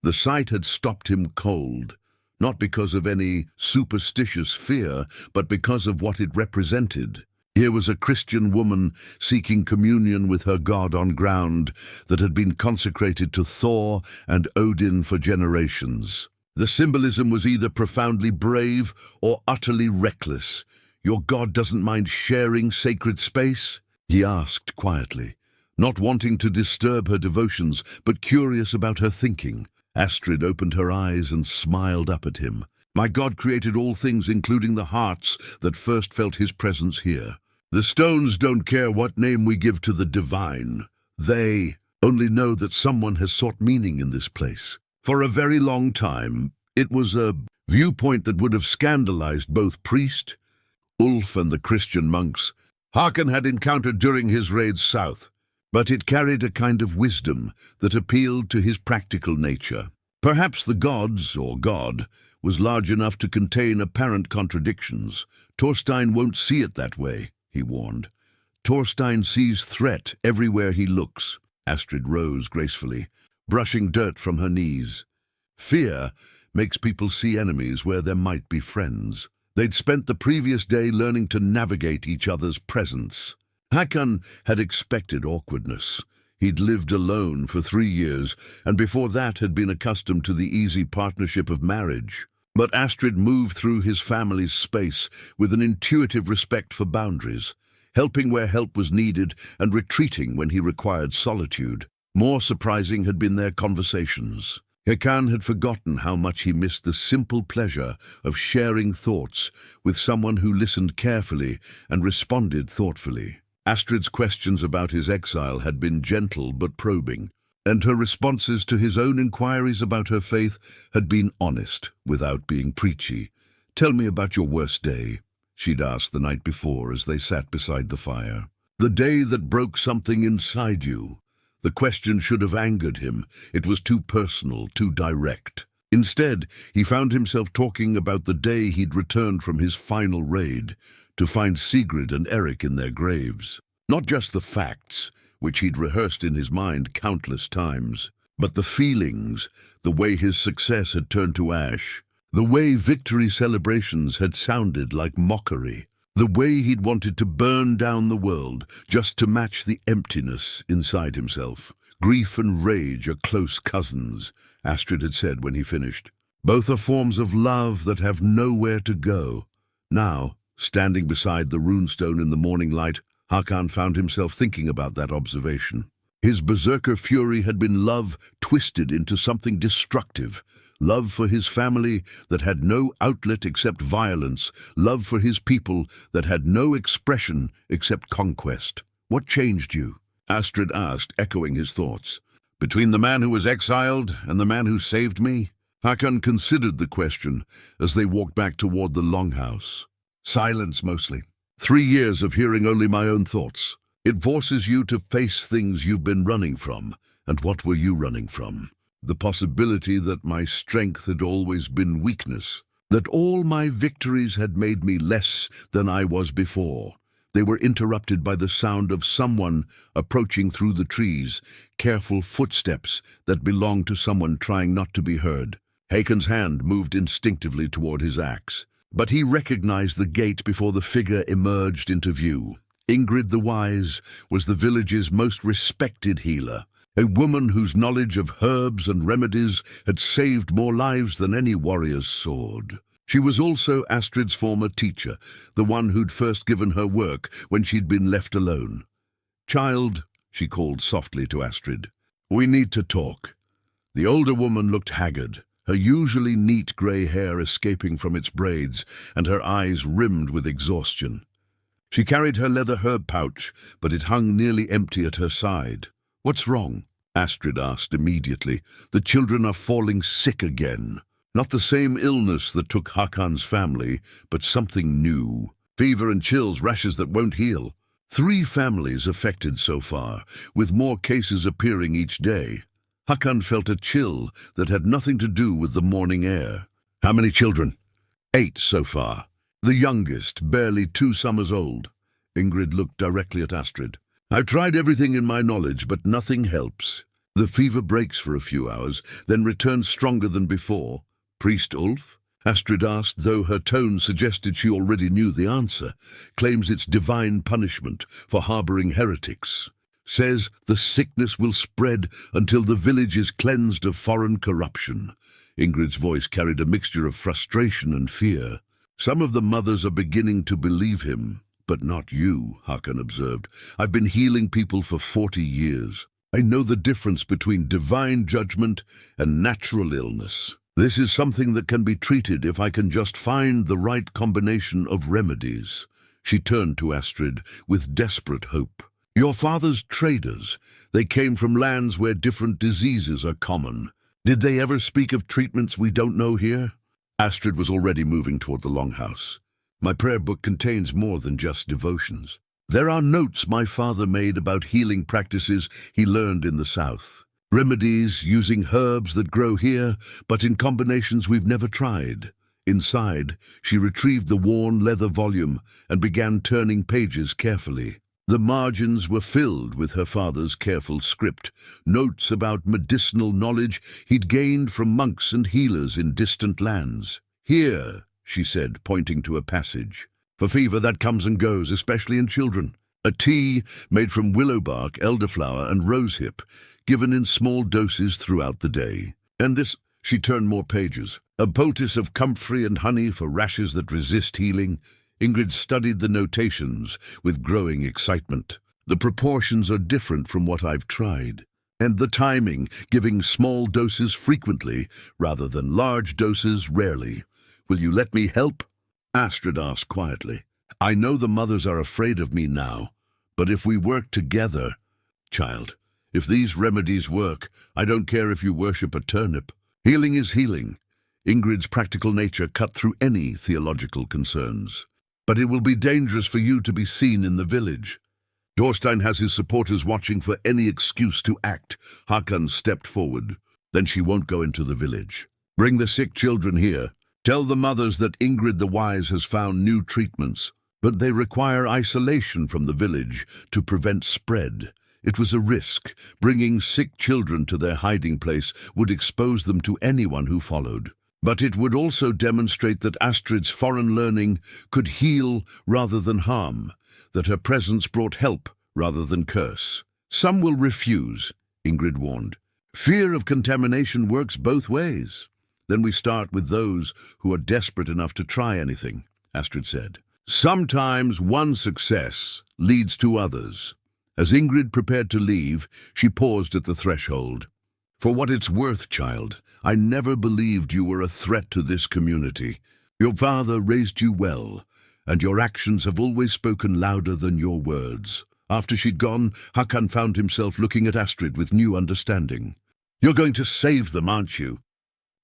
The sight had stopped him cold, not because of any superstitious fear, but because of what it represented. Here was a Christian woman seeking communion with her God on ground that had been consecrated to Thor and Odin for generations. The symbolism was either profoundly brave or utterly reckless. "Your God doesn't mind sharing sacred space?" he asked quietly, not wanting to disturb her devotions, but curious about her thinking. Astrid opened her eyes and smiled up at him. "My God created all things, including the hearts that first felt his presence here. The stones don't care what name we give to the divine. They only know that someone has sought meaning in this place. For a very long time, it was a viewpoint that would have scandalized both priest, Ulf, and the Christian monks Hakan had encountered during his raids south. But it carried a kind of wisdom that appealed to his practical nature. Perhaps the gods, or God, was large enough to contain apparent contradictions. "Thorstein won't see it that way," he warned. "Thorstein sees threat everywhere he looks." Astrid rose gracefully, brushing dirt from her knees. Fear makes people see enemies where there might be friends. They'd spent the previous day learning to navigate each other's presence. Hakan had expected awkwardness. He'd lived alone for 3 years, and before that had been accustomed to the easy partnership of marriage. But Astrid moved through his family's space with an intuitive respect for boundaries, helping where help was needed and retreating when he required solitude. More surprising had been their conversations. Hakan had forgotten how much he missed the simple pleasure of sharing thoughts with someone who listened carefully and responded thoughtfully. Astrid's questions about his exile had been gentle but probing, and her responses to his own inquiries about her faith had been honest without being preachy. "Tell me about your worst day," she'd asked the night before as they sat beside the fire. "The day that broke something inside you." The question should have angered him. It was too personal, too direct. Instead, he found himself talking about the day he'd returned from his final raid, to find Sigrid and Eric in their graves. Not just the facts, which he'd rehearsed in his mind countless times, but the feelings, the way his success had turned to ash, the way victory celebrations had sounded like mockery, the way he'd wanted to burn down the world just to match the emptiness inside himself. "Grief and rage are close cousins," Astrid had said when he finished. "Both are forms of love that have nowhere to go." Now, standing beside the runestone in the morning light, Hakan found himself thinking about that observation. His berserker fury had been love twisted into something destructive. Love for his family that had no outlet except violence. Love for his people that had no expression except conquest. "What changed you?" Astrid asked, echoing his thoughts. Between the man who was exiled and the man who saved me? Hakan considered the question as they walked back toward the longhouse. Silence mostly. 3 years of hearing only my own thoughts. It forces you to face things you've been running from. And what were you running from? The possibility that my strength had always been weakness, that all my victories had made me less than I was before. They were interrupted by the sound of someone approaching through the trees, careful footsteps that belonged to someone trying not to be heard. Hakan's hand moved instinctively toward his axe, but he recognized the gate before the figure emerged into view. Ingrid the Wise was the village's most respected healer, a woman whose knowledge of herbs and remedies had saved more lives than any warrior's sword. She was also Astrid's former teacher, the one who'd first given her work when she'd been left alone. "Child," she called softly to Astrid, "we need to talk." The older woman looked haggard, her usually neat grey hair escaping from its braids and her eyes rimmed with exhaustion. She carried her leather herb pouch, but it hung nearly empty at her side. "What's wrong?" Astrid asked immediately. "The children are falling sick again. Not the same illness that took Hakan's family, but something new. Fever and chills, rashes that won't heal. 3 families affected so far, with more cases appearing each day." Hakan felt a chill that had nothing to do with the morning air. "How many children?" 8 so far. The youngest, barely 2 summers old. Ingrid looked directly at Astrid. "I've tried everything in my knowledge, but nothing helps. The fever breaks for a few hours, then returns stronger than before." "Priest Ulf?" Astrid asked, though her tone suggested she already knew the answer. "Claims it's divine punishment for harboring heretics. Says the sickness will spread until the village is cleansed of foreign corruption." Ingrid's voice carried a mixture of frustration and fear. "Some of the mothers are beginning to believe him, but not you," Hakan observed. "I've been healing people for 40 years. I know the difference between divine judgment and natural illness. This is something that can be treated if I can just find the right combination of remedies." She turned to Astrid with desperate hope. "Your father's traders. They came from lands where different diseases are common. Did they ever speak of treatments we don't know here?" Astrid was already moving toward the longhouse. "My prayer book contains more than just devotions. There are notes my father made about healing practices he learned in the south. Remedies using herbs that grow here, but in combinations we've never tried." Inside, she retrieved the worn leather volume and began turning pages carefully. The margins were filled with her father's careful script, notes about medicinal knowledge he'd gained from monks and healers in distant lands. "Here," she said, pointing to a passage. "For fever that comes and goes, especially in children. A tea made from willow bark, elderflower, and rosehip, given in small doses throughout the day. And this," she turned more pages, "a poultice of comfrey and honey for rashes that resist healing." Ingrid studied the notations with growing excitement. "The proportions are different from what I've tried. And the timing, giving small doses frequently rather than large doses rarely. Will you let me help?" Astrid asked quietly. "I know the mothers are afraid of me now, but if we work together—" "Child, if these remedies work, I don't care if you worship a turnip. Healing is healing." Ingrid's practical nature cut through any theological concerns. "But it will be dangerous for you to be seen in the village. Dorstein has his supporters watching for any excuse to act." Hakan stepped forward. "Then she won't go into the village. Bring the sick children here. Tell the mothers that Ingrid the Wise has found new treatments, but they require isolation from the village to prevent spread. It was a risk. Bringing sick children to their hiding place would expose them to anyone who followed. But it would also demonstrate that Astrid's foreign learning could heal rather than harm, that her presence brought help rather than curse. Some will refuse," Ingrid warned. "Fear of contamination works both ways." "Then we start with those who are desperate enough to try anything," Astrid said. "Sometimes one success leads to others." As Ingrid prepared to leave, she paused at the threshold. "For what it's worth, child, I never believed you were a threat to this community. Your father raised you well, and your actions have always spoken louder than your words. After she'd gone, Hakan found himself looking at Astrid with new understanding. "You're going to save them, aren't you?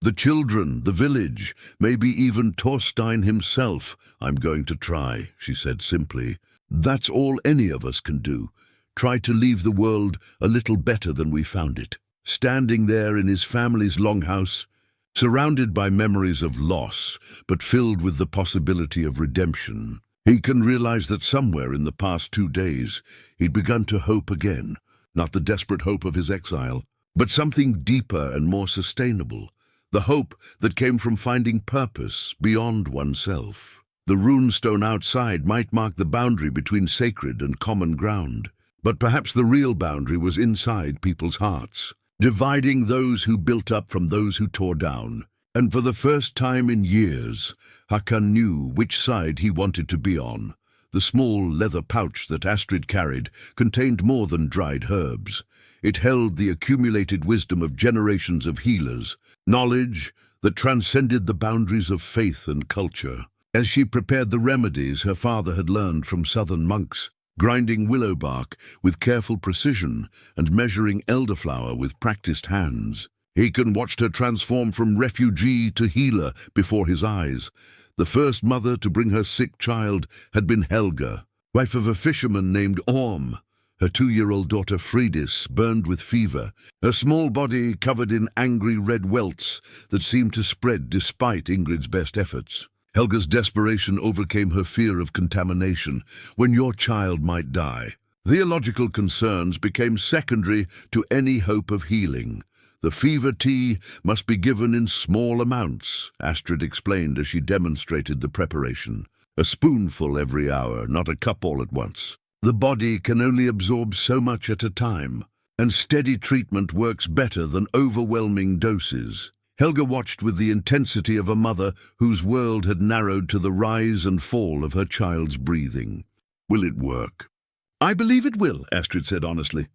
The children, the village, maybe even Thorstein himself." "I'm going to try," she said simply. "That's all any of us can do. Try to leave the world a little better than we found it." Standing there in his family's longhouse, surrounded by memories of loss, but filled with the possibility of redemption, Hakan realized that somewhere in the past 2 days he'd begun to hope again, not the desperate hope of his exile, but something deeper and more sustainable, the hope that came from finding purpose beyond oneself. The runestone outside might mark the boundary between sacred and common ground, but perhaps the real boundary was inside people's hearts, dividing those who built up from those who tore down. And for the first time in years, Hakan knew which side he wanted to be on. The small leather pouch that Astrid carried contained more than dried herbs. It held the accumulated wisdom of generations of healers, knowledge that transcended the boundaries of faith and culture. As she prepared the remedies her father had learned from southern monks, grinding willow bark with careful precision and measuring elderflower with practiced hands, Hakan watched her transform from refugee to healer before his eyes. The first mother to bring her sick child had been Helga, wife of a fisherman named Orm. Her 2-year-old daughter Fridis burned with fever, her small body covered in angry red welts that seemed to spread despite Ingrid's best efforts. Helga's desperation overcame her fear of contamination, when your child might die. Theological concerns became secondary to any hope of healing. The fever tea must be given in small amounts, Astrid explained as she demonstrated the preparation. A spoonful every hour, not a cup all at once. The body can only absorb so much at a time, and steady treatment works better than overwhelming doses. Helga watched with the intensity of a mother whose world had narrowed to the rise and fall of her child's breathing. "Will it work?" "I believe it will," Astrid said honestly.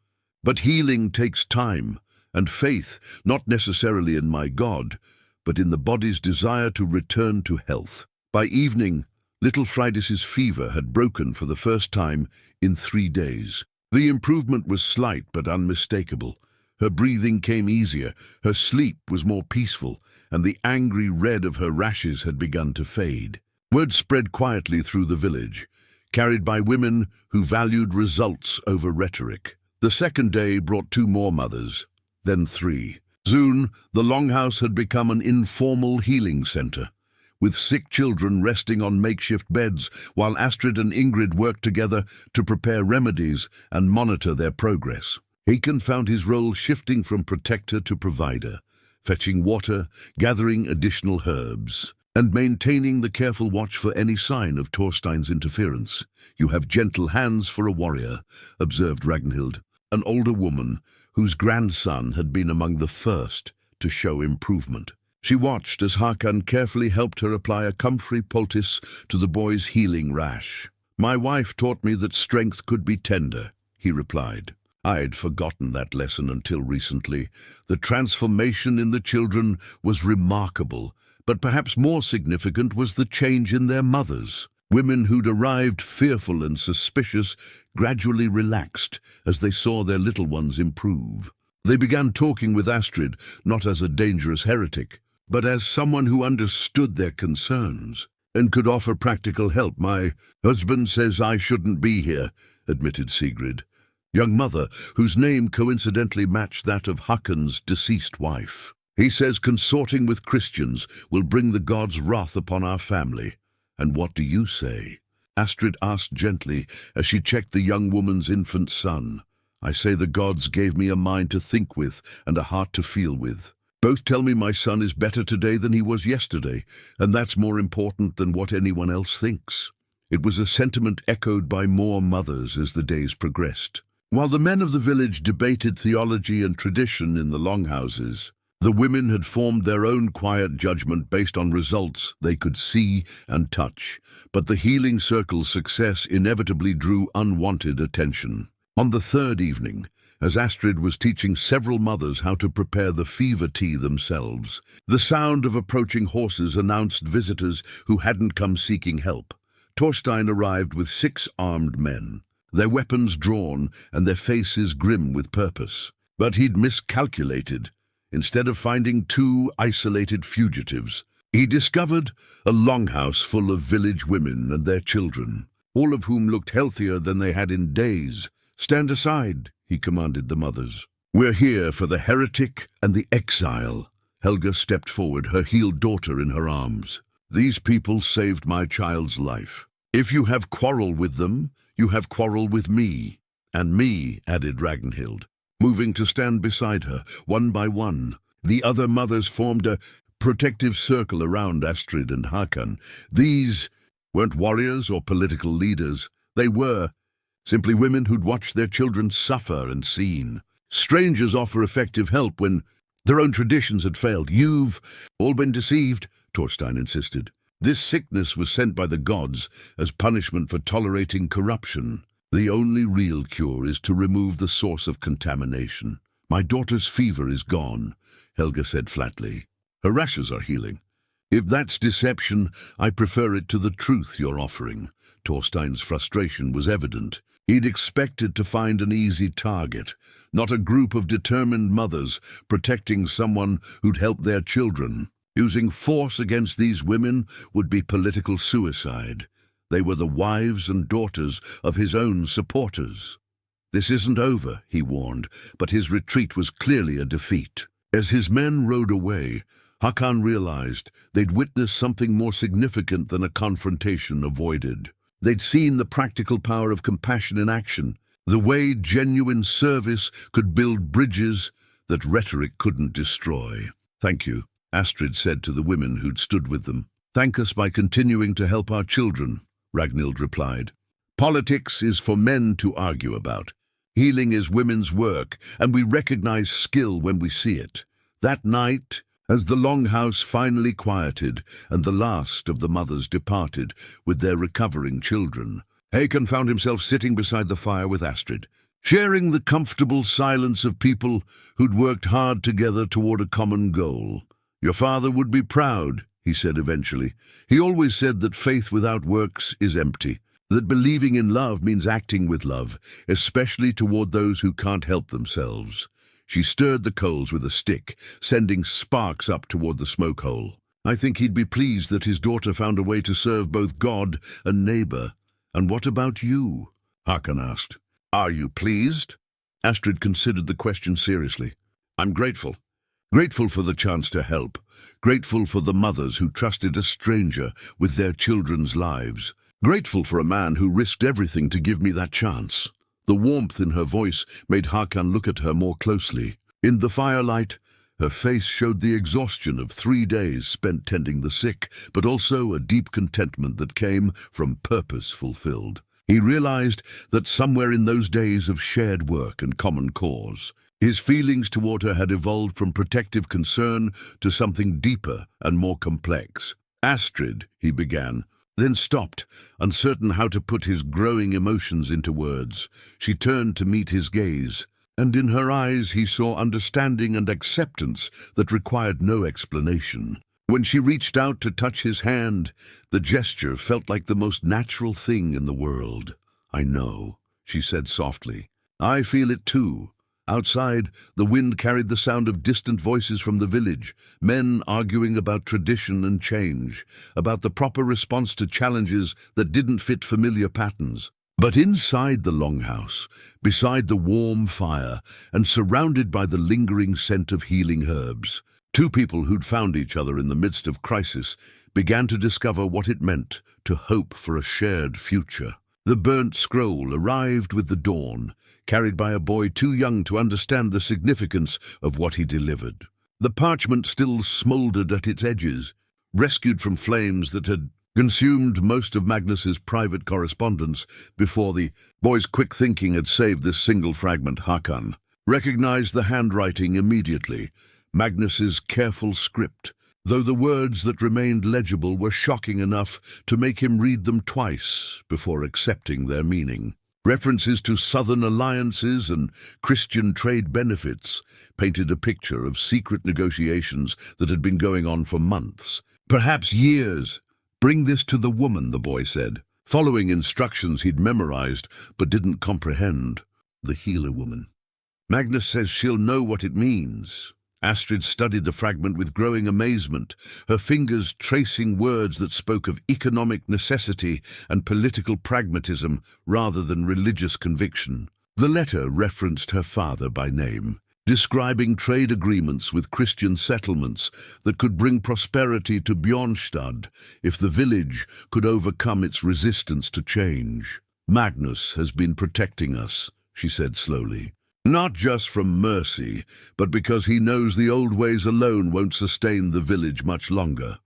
"But healing takes time, and faith, not necessarily in my God, but in the body's desire to return to health." By evening, little Fridis's fever had broken for the first time in 3 days. The improvement was slight but unmistakable. Her breathing came easier, her sleep was more peaceful, and the angry red of her rashes had begun to fade. Word spread quietly through the village, carried by women who valued results over rhetoric. The second day brought 2 more mothers, then 3. Soon, the longhouse had become an informal healing center, with sick children resting on makeshift beds while Astrid and Ingrid worked together to prepare remedies and monitor their progress. Hakan found his role shifting from protector to provider, fetching water, gathering additional herbs, and maintaining the careful watch for any sign of Thorstein's interference. "You have gentle hands for a warrior," observed Ragnhild, an older woman whose grandson had been among the first to show improvement. She watched as Hakan carefully helped her apply a comfrey poultice to the boy's healing rash. "My wife taught me that strength could be tender," he replied. "I'd forgotten that lesson until recently. The transformation in the children was remarkable, but perhaps more significant was the change in their mothers. Women who'd arrived fearful and suspicious gradually relaxed as they saw their little ones improve. They began talking with Astrid, not as a dangerous heretic, but as someone who understood their concerns and could offer practical help. "My husband says I shouldn't be here," admitted Sigrid, young mother whose name coincidentally matched that of Hakan's deceased wife. "He says consorting with Christians will bring the gods' wrath upon our family. And what do you say?" Astrid asked gently as she checked the young woman's infant son. "I say the gods gave me a mind to think with and a heart to feel with. Both tell me my son is better today than he was yesterday, and that's more important than what anyone else thinks." It was a sentiment echoed by more mothers as the days progressed. While the men of the village debated theology and tradition in the longhouses, the women had formed their own quiet judgment based on results they could see and touch. But the healing circle's success inevitably drew unwanted attention. On the 3rd evening, as Astrid was teaching several mothers how to prepare the fever tea themselves, the sound of approaching horses announced visitors who hadn't come seeking help. Thorstein arrived with 6 armed men. their weapons drawn and their faces grim with purpose. But he'd miscalculated. Instead of finding two isolated fugitives, he discovered a longhouse full of village women and their children, all of whom looked healthier than they had in days. "Stand aside," he commanded the mothers. "We're here for the heretic and the exile." Helga stepped forward, her healed daughter in her arms. "These people saved my child's life. If you have quarrel with them, you have quarrel with me." "And me," added Ragnhild, moving to stand beside her, one by one. The other mothers formed a protective circle around Astrid and Hakan. These weren't warriors or political leaders. They were simply women who'd watched their children suffer and seen. Strangers offer effective help when their own traditions had failed. "You've all been deceived," Thorstein insisted. "This sickness was sent by the gods as punishment for tolerating corruption. The only real cure is to remove the source of contamination. My daughter's fever is gone," Helga said flatly. "Her rashes are healing. If that's deception, I prefer it to the truth you're offering." Thorstein's frustration was evident. He'd expected to find an easy target, not a group of determined mothers protecting someone who'd helped their children. Using force against these women would be political suicide. They were the wives and daughters of his own supporters. "This isn't over," he warned, but his retreat was clearly a defeat. As his men rode away, Hakan realized they'd witnessed something more significant than a confrontation avoided. They'd seen the practical power of compassion in action, the way genuine service could build bridges that rhetoric couldn't destroy. "Thank you," Astrid said to the women who'd stood with them. "Thank us by continuing to help our children," Ragnhild replied. "Politics is for men to argue about. Healing is women's work, and we recognize skill when we see it." That night, as the longhouse finally quieted and the last of the mothers departed with their recovering children, Hakan found himself sitting beside the fire with Astrid, sharing the comfortable silence of people who'd worked hard together toward a common goal. "Your father would be proud," he said eventually. "He always said that faith without works is empty, that believing in love means acting with love, especially toward those who can't help themselves." She stirred the coals with a stick, sending sparks up toward the smoke hole. "I think he'd be pleased that his daughter found a way to serve both God and neighbor." "And what about you?" Hakan asked. "Are you pleased?" Astrid considered the question seriously. "I'm grateful. Grateful for the chance to help. Grateful for the mothers who trusted a stranger with their children's lives. Grateful for a man who risked everything to give me that chance." The warmth in her voice made Hakan look at her more closely. In the firelight, her face showed the exhaustion of 3 days spent tending the sick, but also a deep contentment that came from purpose fulfilled. He realized that somewhere in those days of shared work and common cause, his feelings toward her had evolved from protective concern to something deeper and more complex. "Astrid," he began, then stopped, uncertain how to put his growing emotions into words. She turned to meet his gaze, and in her eyes he saw understanding and acceptance that required no explanation. When she reached out to touch his hand, the gesture felt like the most natural thing in the world. "I know," she said softly. "I feel it too." Outside, the wind carried the sound of distant voices from the village, men arguing about tradition and change, about the proper response to challenges that didn't fit familiar patterns. But inside the longhouse, beside the warm fire, and surrounded by the lingering scent of healing herbs, two people who'd found each other in the midst of crisis began to discover what it meant to hope for a shared future. The burnt scroll arrived with the dawn, carried by a boy too young to understand the significance of what he delivered. The parchment still smoldered at its edges, rescued from flames that had consumed most of Magnus's private correspondence before the boy's quick thinking had saved this single fragment. Hakan recognized the handwriting immediately, Magnus's careful script, though the words that remained legible were shocking enough to make him read them twice before accepting their meaning. References to southern alliances and Christian trade benefits painted a picture of secret negotiations that had been going on for months, perhaps years. "Bring this to the woman," the boy said. following instructions he'd memorized but didn't comprehend. The healer woman. Magnus says she'll know what it means. Astrid studied the fragment with growing amazement, her fingers tracing words that spoke of economic necessity and political pragmatism rather than religious conviction. The letter referenced her father by name, describing trade agreements with Christian settlements that could bring prosperity to Bjornstad if the village could overcome its resistance to change. Magnus has been protecting us, she said slowly. Not just from mercy, but because he knows the old ways alone won't sustain the village much longer.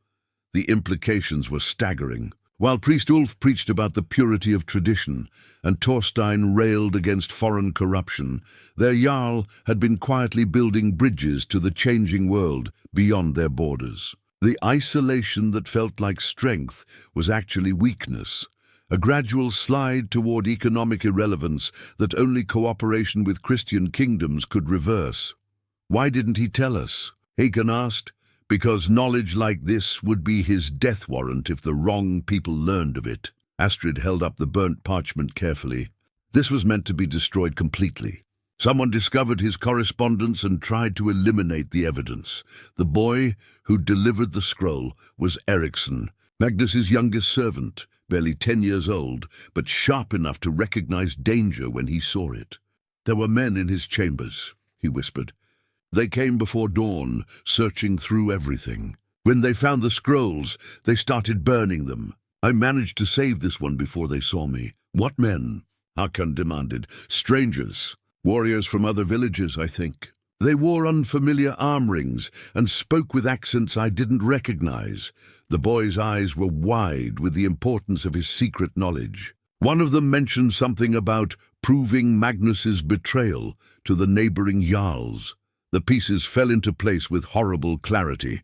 The implications were staggering. While Priest Ulf preached about the purity of tradition, and Thorstein railed against foreign corruption, their Jarl had been quietly building bridges to the changing world beyond their borders. The isolation that felt like strength was actually weakness, a gradual slide toward economic irrelevance that only cooperation with Christian kingdoms could reverse. Why didn't he tell us? Hakan asked. Because knowledge like this would be his death warrant if the wrong people learned of it. Astrid held up the burnt parchment carefully. This was meant to be destroyed completely. Someone discovered his correspondence and tried to eliminate the evidence. The boy who delivered the scroll was Eriksson, Magnus's youngest servant, barely 10 years old, but sharp enough to recognize danger when he saw it. There were men in his chambers, he whispered. They came before dawn, searching through everything. When they found the scrolls, they started burning them. I managed to save this one before they saw me. What men? Hakan demanded. Strangers. Warriors from other villages, I think. They wore unfamiliar arm rings and spoke with accents I didn't recognize. The boy's eyes were wide with the importance of his secret knowledge. One of them mentioned something about proving Magnus's betrayal to the neighboring Jarls. The pieces fell into place with horrible clarity.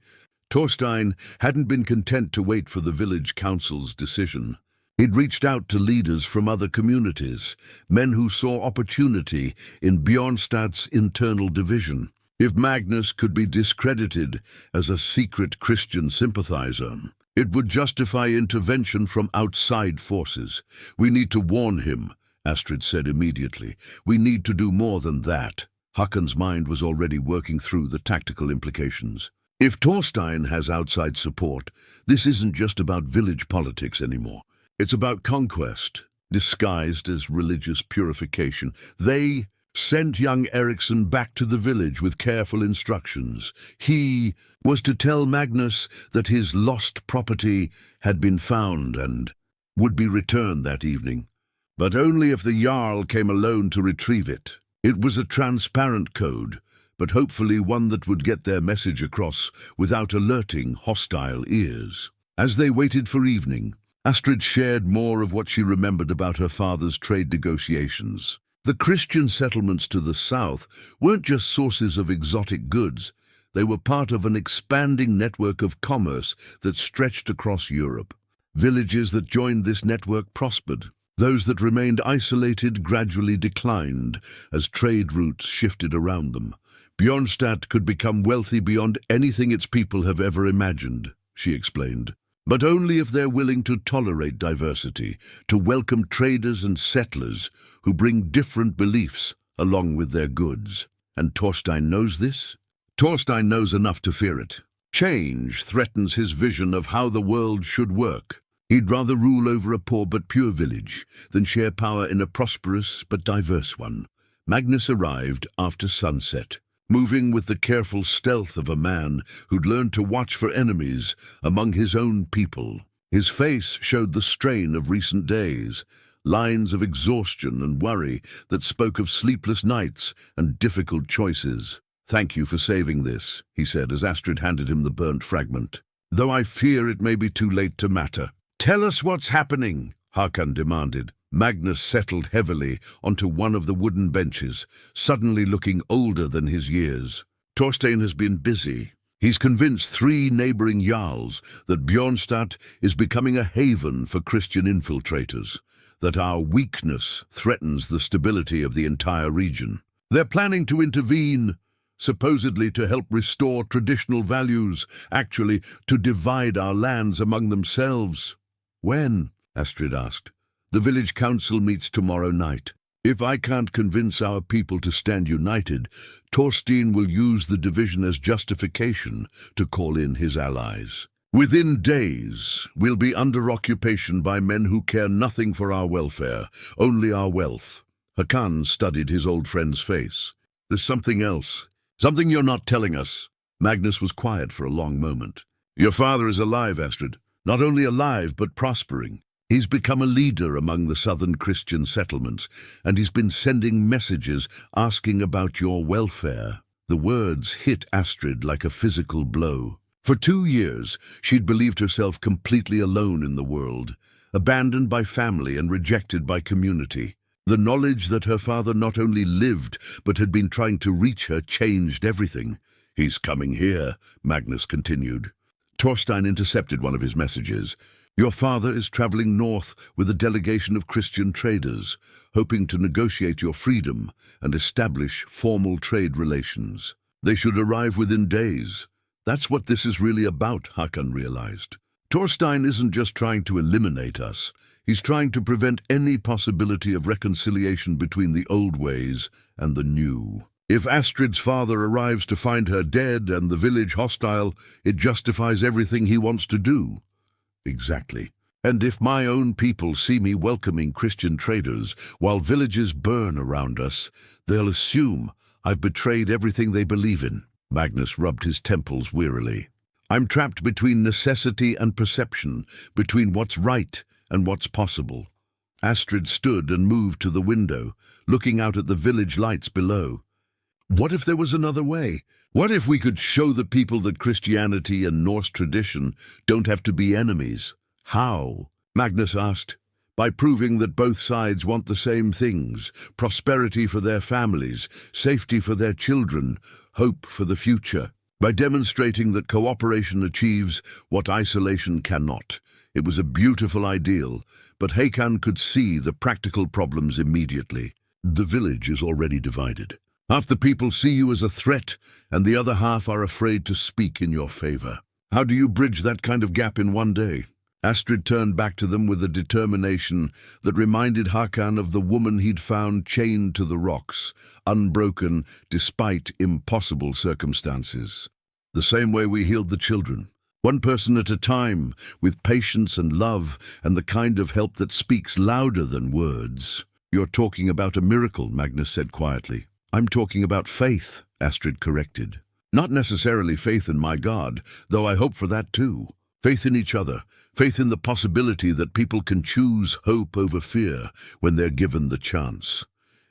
Thorstein hadn't been content to wait for the village council's decision. He'd reached out to leaders from other communities, men who saw opportunity in Bjornstad's internal division. If Magnus could be discredited as a secret Christian sympathizer, it would justify intervention from outside forces. We need to warn him, Astrid said immediately. We need to do more than that. Hakan's mind was already working through the tactical implications. If Thorstein has outside support, this isn't just about village politics anymore. It's about conquest, disguised as religious purification. They sent young Eriksson back to the village with careful instructions. He was to tell Magnus that his lost property had been found and would be returned that evening, but only if the Jarl came alone to retrieve it. It was a transparent code, but hopefully one that would get their message across without alerting hostile ears. As they waited for evening, Astrid shared more of what she remembered about her father's trade negotiations. The Christian settlements to the south weren't just sources of exotic goods. They were part of an expanding network of commerce that stretched across Europe. Villages that joined this network prospered. Those that remained isolated gradually declined as trade routes shifted around them. Bjornstad could become wealthy beyond anything its people have ever imagined, she explained. But only if they're willing to tolerate diversity, to welcome traders and settlers who bring different beliefs along with their goods. And Thorstein knows this? Thorstein knows enough to fear it. Change threatens his vision of how the world should work. He'd rather rule over a poor but pure village than share power in a prosperous but diverse one. Magnus arrived after sunset, moving with the careful stealth of a man who'd learned to watch for enemies among his own people. His face showed the strain of recent days, lines of exhaustion and worry that spoke of sleepless nights and difficult choices. "Thank you for saving this," he said as Astrid handed him the burnt fragment. "Though I fear it may be too late to matter." "Tell us what's happening," Hakan demanded. Magnus settled heavily onto one of the wooden benches, suddenly looking older than his years. "Thorstein has been busy. He's convinced 3 neighboring Jarls that Bjornstad is becoming a haven for Christian infiltrators, that our weakness threatens the stability of the entire region. They're planning to intervene, supposedly to help restore traditional values, actually to divide our lands among themselves." "When?" Astrid asked. "The village council meets tomorrow night. If I can't convince our people to stand united, Thorstein will use the division as justification to call in his allies. Within days, we'll be under occupation by men who care nothing for our welfare, only our wealth." Hakan studied his old friend's face. "There's something else. Something you're not telling us." Magnus was quiet for a long moment. "Your father is alive, Astrid. Not only alive, but prospering. He's become a leader among the southern Christian settlements, and he's been sending messages asking about your welfare." The words hit Astrid like a physical blow. For 2 years, she'd believed herself completely alone in the world, abandoned by family and rejected by community. The knowledge that her father not only lived, but had been trying to reach her changed everything. "He's coming here," Magnus continued. Thorstein intercepted one of his messages. "Your father is traveling north with a delegation of Christian traders, hoping to negotiate your freedom and establish formal trade relations. They should arrive within days." That's what this is really about, Hakan realized. Thorstein isn't just trying to eliminate us. He's trying to prevent any possibility of reconciliation between the old ways and the new. If Astrid's father arrives to find her dead and the village hostile, it justifies everything he wants to do. Exactly. And if my own people see me welcoming Christian traders while villages burn around us, they'll assume I've betrayed everything they believe in. Magnus rubbed his temples wearily. "I'm trapped between necessity and perception, between what's right and what's possible." Astrid stood and moved to the window, looking out at the village lights below. "What if there was another way? What if we could show the people that Christianity and Norse tradition don't have to be enemies?" "How?" Magnus asked. "By proving that both sides want the same things: prosperity for their families, safety for their children, hope for the future. By demonstrating that cooperation achieves what isolation cannot." It was a beautiful ideal, but Hakan could see the practical problems immediately. "The village is already divided. Half the people see you as a threat, and the other half are afraid to speak in your favor. How do you bridge that kind of gap in one day?" Astrid turned back to them with a determination that reminded Hakan of the woman he'd found chained to the rocks, unbroken despite impossible circumstances. "The same way we healed the children. One person at a time, with patience and love, and the kind of help that speaks louder than words." "You're talking about a miracle," Magnus said quietly. "I'm talking about faith," Astrid corrected. "Not necessarily faith in my God, though I hope for that too. Faith in each other, faith in the possibility that people can choose hope over fear when they're given the chance."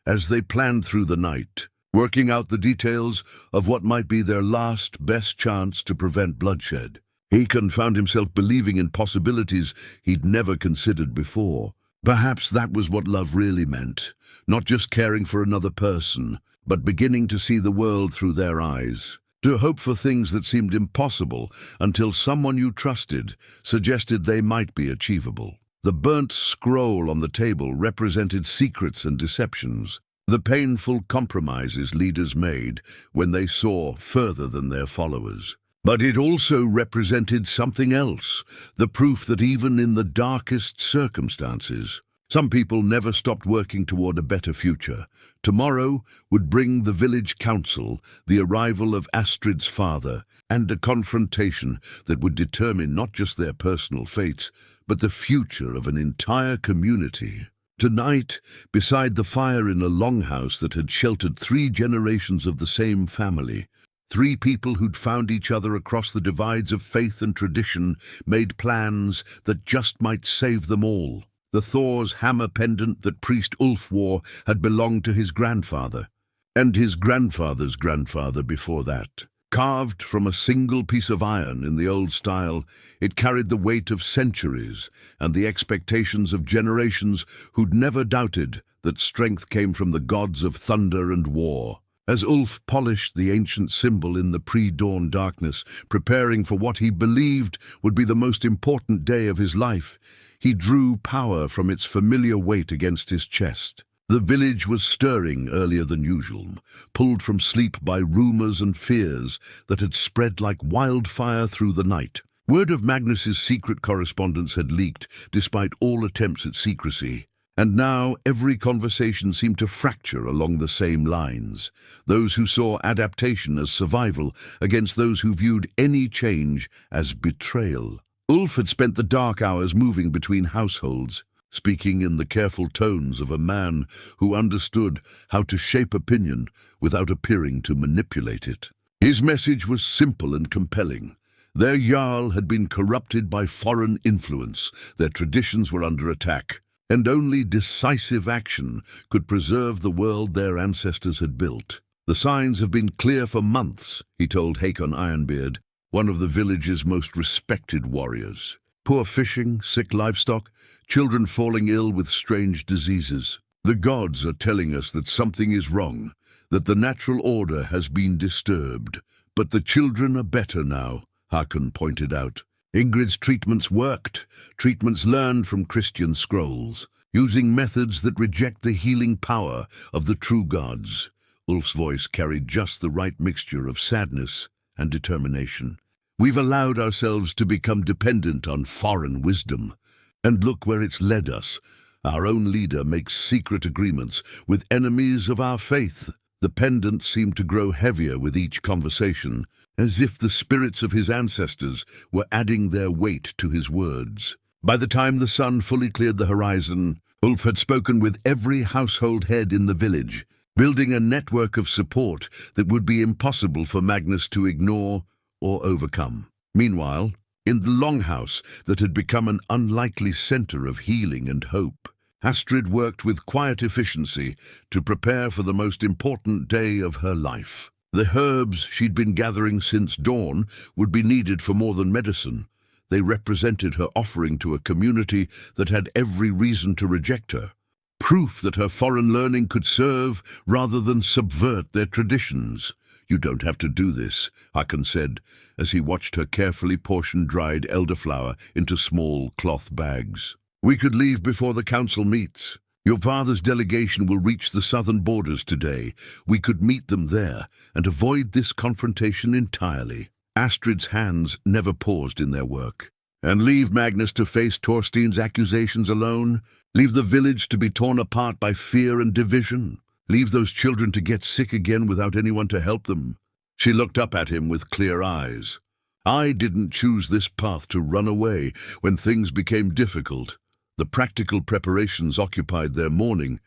As they planned through the night, working out the details of what might be their last, best chance to prevent bloodshed, Hakan found himself believing in possibilities he'd never considered before. Perhaps that was what love really meant, not just caring for another person, but beginning to see the world through their eyes. To hope for things that seemed impossible until someone you trusted suggested they might be achievable. The burnt scroll on the table represented secrets and deceptions, the painful compromises leaders made when they saw further than their followers. But it also represented something else, the proof that even in the darkest circumstances, some people never stopped working toward a better future. Tomorrow would bring the village council, the arrival of Astrid's father, and a confrontation that would determine not just their personal fates, but the future of an entire community. Tonight, beside the fire in a longhouse that had sheltered 3 generations of the same family, 3 people who'd found each other across the divides of faith and tradition made plans that just might save them all. The Thor's hammer pendant that priest Ulf wore had belonged to his grandfather, and his grandfather's grandfather before that. Carved from a single piece of iron in the old style, it carried the weight of centuries and the expectations of generations who'd never doubted that strength came from the gods of thunder and war. As Ulf polished the ancient symbol in the pre-dawn darkness, preparing for what he believed would be the most important day of his life, he drew power from its familiar weight against his chest. The village was stirring earlier than usual, pulled from sleep by rumors and fears that had spread like wildfire through the night. Word of Magnus's secret correspondence had leaked, despite all attempts at secrecy. And now every conversation seemed to fracture along the same lines. Those who saw adaptation as survival against those who viewed any change as betrayal. Ulf had spent the dark hours moving between households, speaking in the careful tones of a man who understood how to shape opinion without appearing to manipulate it. His message was simple and compelling. Their Jarl had been corrupted by foreign influence, their traditions were under attack, and only decisive action could preserve the world their ancestors had built. The signs have been clear for months, he told Hakan Ironbeard, one of the village's most respected warriors. Poor fishing, sick livestock, children falling ill with strange diseases. The gods are telling us that something is wrong, that the natural order has been disturbed. But the children are better now, Hakan pointed out. Ingrid's treatments worked, treatments learned from Christian scrolls, using methods that reject the healing power of the true gods. Ulf's voice carried just the right mixture of sadness and determination. We've allowed ourselves to become dependent on foreign wisdom. And look where it's led us. Our own leader makes secret agreements with enemies of our faith. The pendant seemed to grow heavier with each conversation, as if the spirits of his ancestors were adding their weight to his words. By the time the sun fully cleared the horizon, Ulf had spoken with every household head in the village, building a network of support that would be impossible for Magnus to ignore or overcome. Meanwhile, in the longhouse that had become an unlikely center of healing and hope, Astrid worked with quiet efficiency to prepare for the most important day of her life. The herbs she'd been gathering since dawn would be needed for more than medicine. They represented her offering to a community that had every reason to reject her. Proof that her foreign learning could serve rather than subvert their traditions. You don't have to do this, Hakan said, as he watched her carefully portion dried elderflower into small cloth bags. We could leave before the council meets. Your father's delegation will reach the southern borders today. We could meet them there and avoid this confrontation entirely. Astrid's hands never paused in their work. And leave Magnus to face Thorstein's accusations alone? Leave the village to be torn apart by fear and division? Leave those children to get sick again without anyone to help them? She looked up at him with clear eyes. I didn't choose this path to run away when things became difficult. The practical preparations occupied their morning,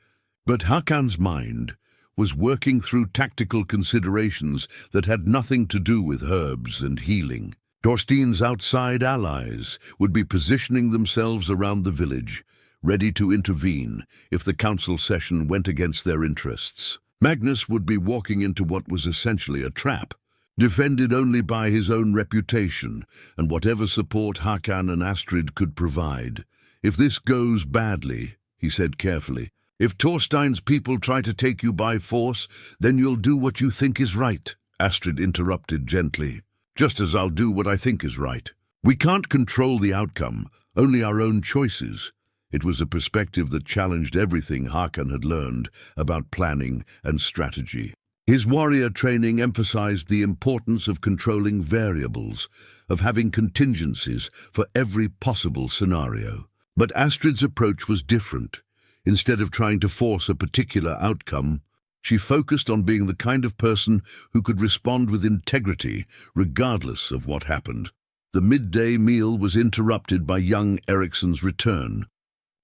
but Hakan's mind was working through tactical considerations that had nothing to do with herbs and healing. Thorstein's outside allies would be positioning themselves around the village, ready to intervene if the council session went against their interests. Magnus would be walking into what was essentially a trap, defended only by his own reputation and whatever support Hakan and Astrid could provide. If this goes badly, he said carefully, if Thorstein's people try to take you by force, then you'll do what you think is right. Astrid interrupted gently. Just as I'll do what I think is right. We can't control the outcome, only our own choices. It was a perspective that challenged everything Hakan had learned about planning and strategy. His warrior training emphasized the importance of controlling variables, of having contingencies for every possible scenario. But Astrid's approach was different. Instead of trying to force a particular outcome, she focused on being the kind of person who could respond with integrity, regardless of what happened. The midday meal was interrupted by young Ericsson's return.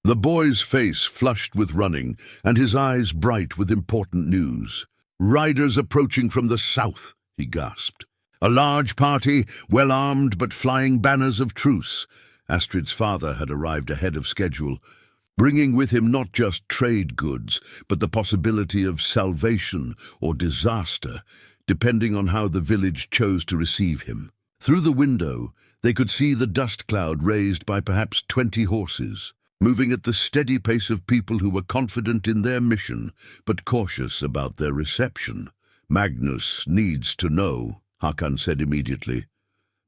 The boy's face flushed with running, and his eyes bright with important news. "Riders approaching from the south," he gasped. "A large party, well-armed but flying banners of truce." Astrid's father had arrived ahead of schedule, bringing with him not just trade goods, but the possibility of salvation or disaster, depending on how the village chose to receive him. Through the window, they could see the dust cloud raised by perhaps 20 horses, moving at the steady pace of people who were confident in their mission, but cautious about their reception. "Magnus needs to know," Hakan said immediately.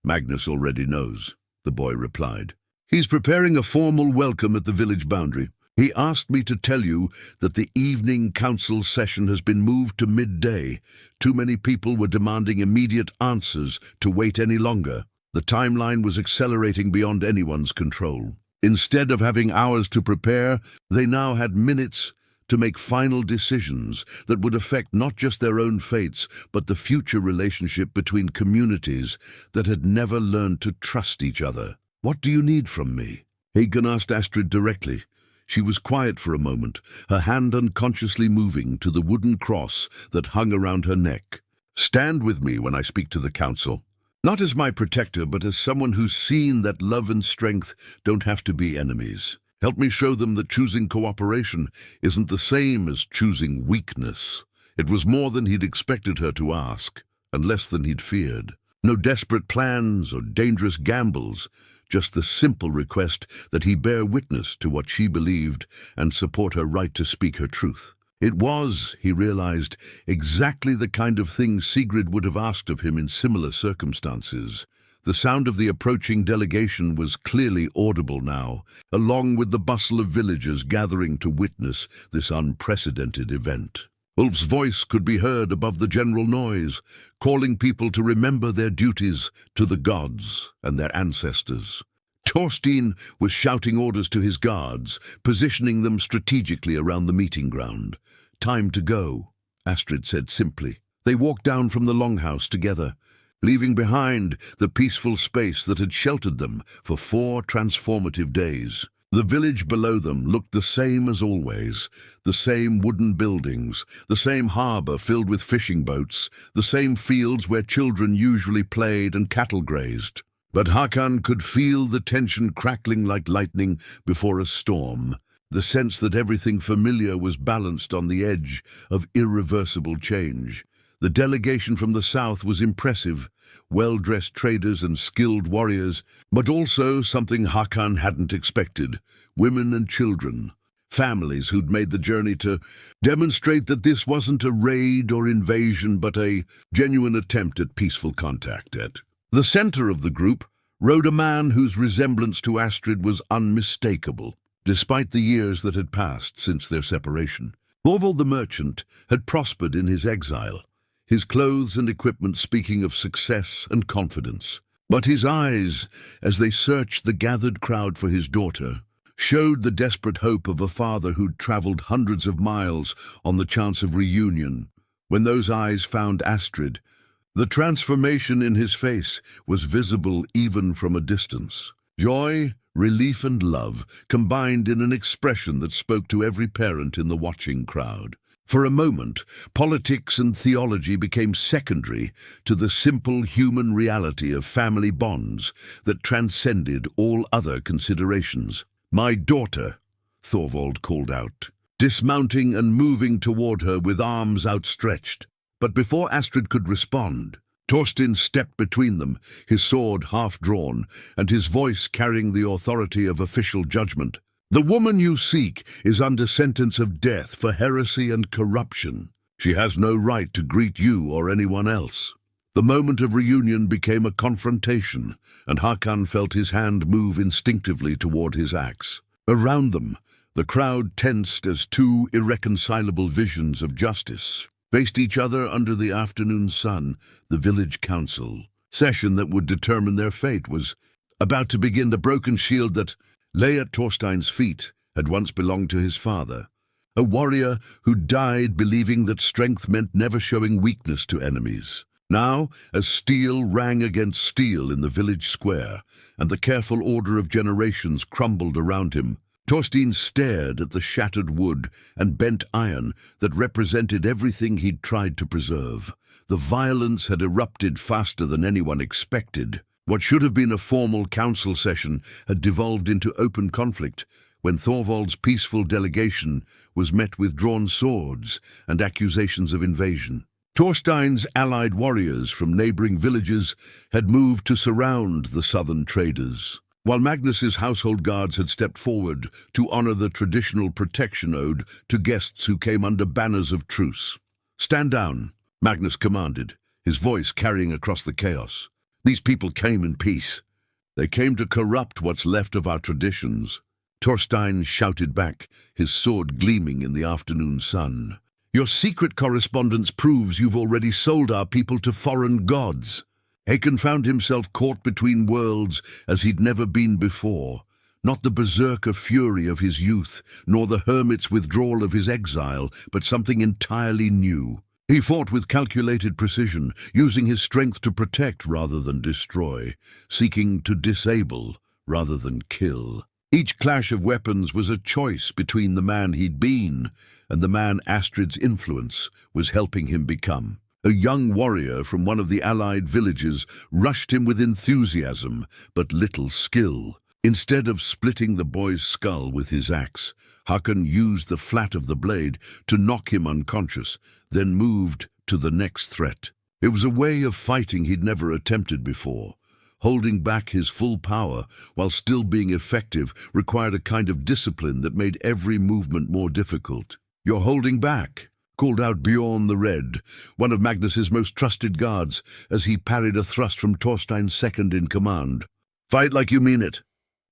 "Magnus already knows," the boy replied. "He's preparing a formal welcome at the village boundary. He asked me to tell you that the evening council session has been moved to midday. Too many people were demanding immediate answers to wait any longer." The timeline was accelerating beyond anyone's control. Instead of having hours to prepare, they now had minutes to make final decisions that would affect not just their own fates, but the future relationship between communities that had never learned to trust each other. "What do you need from me?" Hakan asked Astrid directly. She was quiet for a moment, her hand unconsciously moving to the wooden cross that hung around her neck. "Stand with me when I speak to the council. Not as my protector, but as someone who's seen that love and strength don't have to be enemies. Help me show them that choosing cooperation isn't the same as choosing weakness." It was more than he'd expected her to ask, and less than he'd feared. No desperate plans or dangerous gambles, just the simple request that he bear witness to what she believed and support her right to speak her truth. It was, he realized, exactly the kind of thing Sigrid would have asked of him in similar circumstances. The sound of the approaching delegation was clearly audible now, along with the bustle of villagers gathering to witness this unprecedented event. Ulf's voice could be heard above the general noise, calling people to remember their duties to the gods and their ancestors. Thorstein was shouting orders to his guards, positioning them strategically around the meeting ground. "Time to go," Astrid said simply. They walked down from the longhouse together, leaving behind the peaceful space that had sheltered them for 4 transformative days. The village below them looked the same as always, the same wooden buildings, the same harbour filled with fishing boats, the same fields where children usually played and cattle grazed. But Hakan could feel the tension crackling like lightning before a storm, the sense that everything familiar was balanced on the edge of irreversible change. The delegation from the south was impressive, well-dressed traders and skilled warriors, but also something Hakan hadn't expected: women and children, families who'd made the journey to demonstrate that this wasn't a raid or invasion, but a genuine attempt at peaceful contact. At the center of the group rode a man whose resemblance to Astrid was unmistakable, despite the years that had passed since their separation. Thorvald the merchant had prospered in his exile, his clothes and equipment speaking of success and confidence. But his eyes, as they searched the gathered crowd for his daughter, showed the desperate hope of a father who'd traveled hundreds of miles on the chance of reunion. When those eyes found Astrid, the transformation in his face was visible even from a distance. Joy, relief and love combined in an expression that spoke to every parent in the watching crowd. For a moment, politics and theology became secondary to the simple human reality of family bonds that transcended all other considerations. "My daughter," Thorvald called out, dismounting and moving toward her with arms outstretched. But before Astrid could respond, Thorstein stepped between them, his sword half-drawn, and his voice carrying the authority of official judgment. "The woman you seek is under sentence of death for heresy and corruption. She has no right to greet you or anyone else." The moment of reunion became a confrontation, and Hakan felt his hand move instinctively toward his axe. Around them, the crowd tensed as 2 irreconcilable visions of justice faced each other under the afternoon sun. The village council session that would determine their fate was about to begin. The broken shield that lay at Thorstein's feet had once belonged to his father, a warrior who died believing that strength meant never showing weakness to enemies. Now, as steel rang against steel in the village square, and the careful order of generations crumbled around him, Thorstein stared at the shattered wood and bent iron that represented everything he'd tried to preserve. The violence had erupted faster than anyone expected. What should have been a formal council session had devolved into open conflict when Thorvald's peaceful delegation was met with drawn swords and accusations of invasion. Thorstein's allied warriors from neighboring villages had moved to surround the southern traders, while Magnus's household guards had stepped forward to honor the traditional protection owed to guests who came under banners of truce. "Stand down," Magnus commanded, his voice carrying across the chaos. "These people came in peace. They came to corrupt what's left of our traditions." Thorstein shouted back, his sword gleaming in the afternoon sun. "Your secret correspondence proves you've already sold our people to foreign gods." Hakan found himself caught between worlds as he'd never been before. Not the berserker fury of his youth, nor the hermit's withdrawal of his exile, but something entirely new. He fought with calculated precision, using his strength to protect rather than destroy, seeking to disable rather than kill. Each clash of weapons was a choice between the man he'd been and the man Astrid's influence was helping him become. A young warrior from one of the allied villages rushed him with enthusiasm but little skill. Instead of splitting the boy's skull with his axe, Hakan used the flat of the blade to knock him unconscious, then moved to the next threat. It was a way of fighting he'd never attempted before. Holding back his full power while still being effective required a kind of discipline that made every movement more difficult. "You're holding back," called out Bjorn the Red, one of Magnus's most trusted guards, as he parried a thrust from Thorstein's second in command. "Fight like you mean it."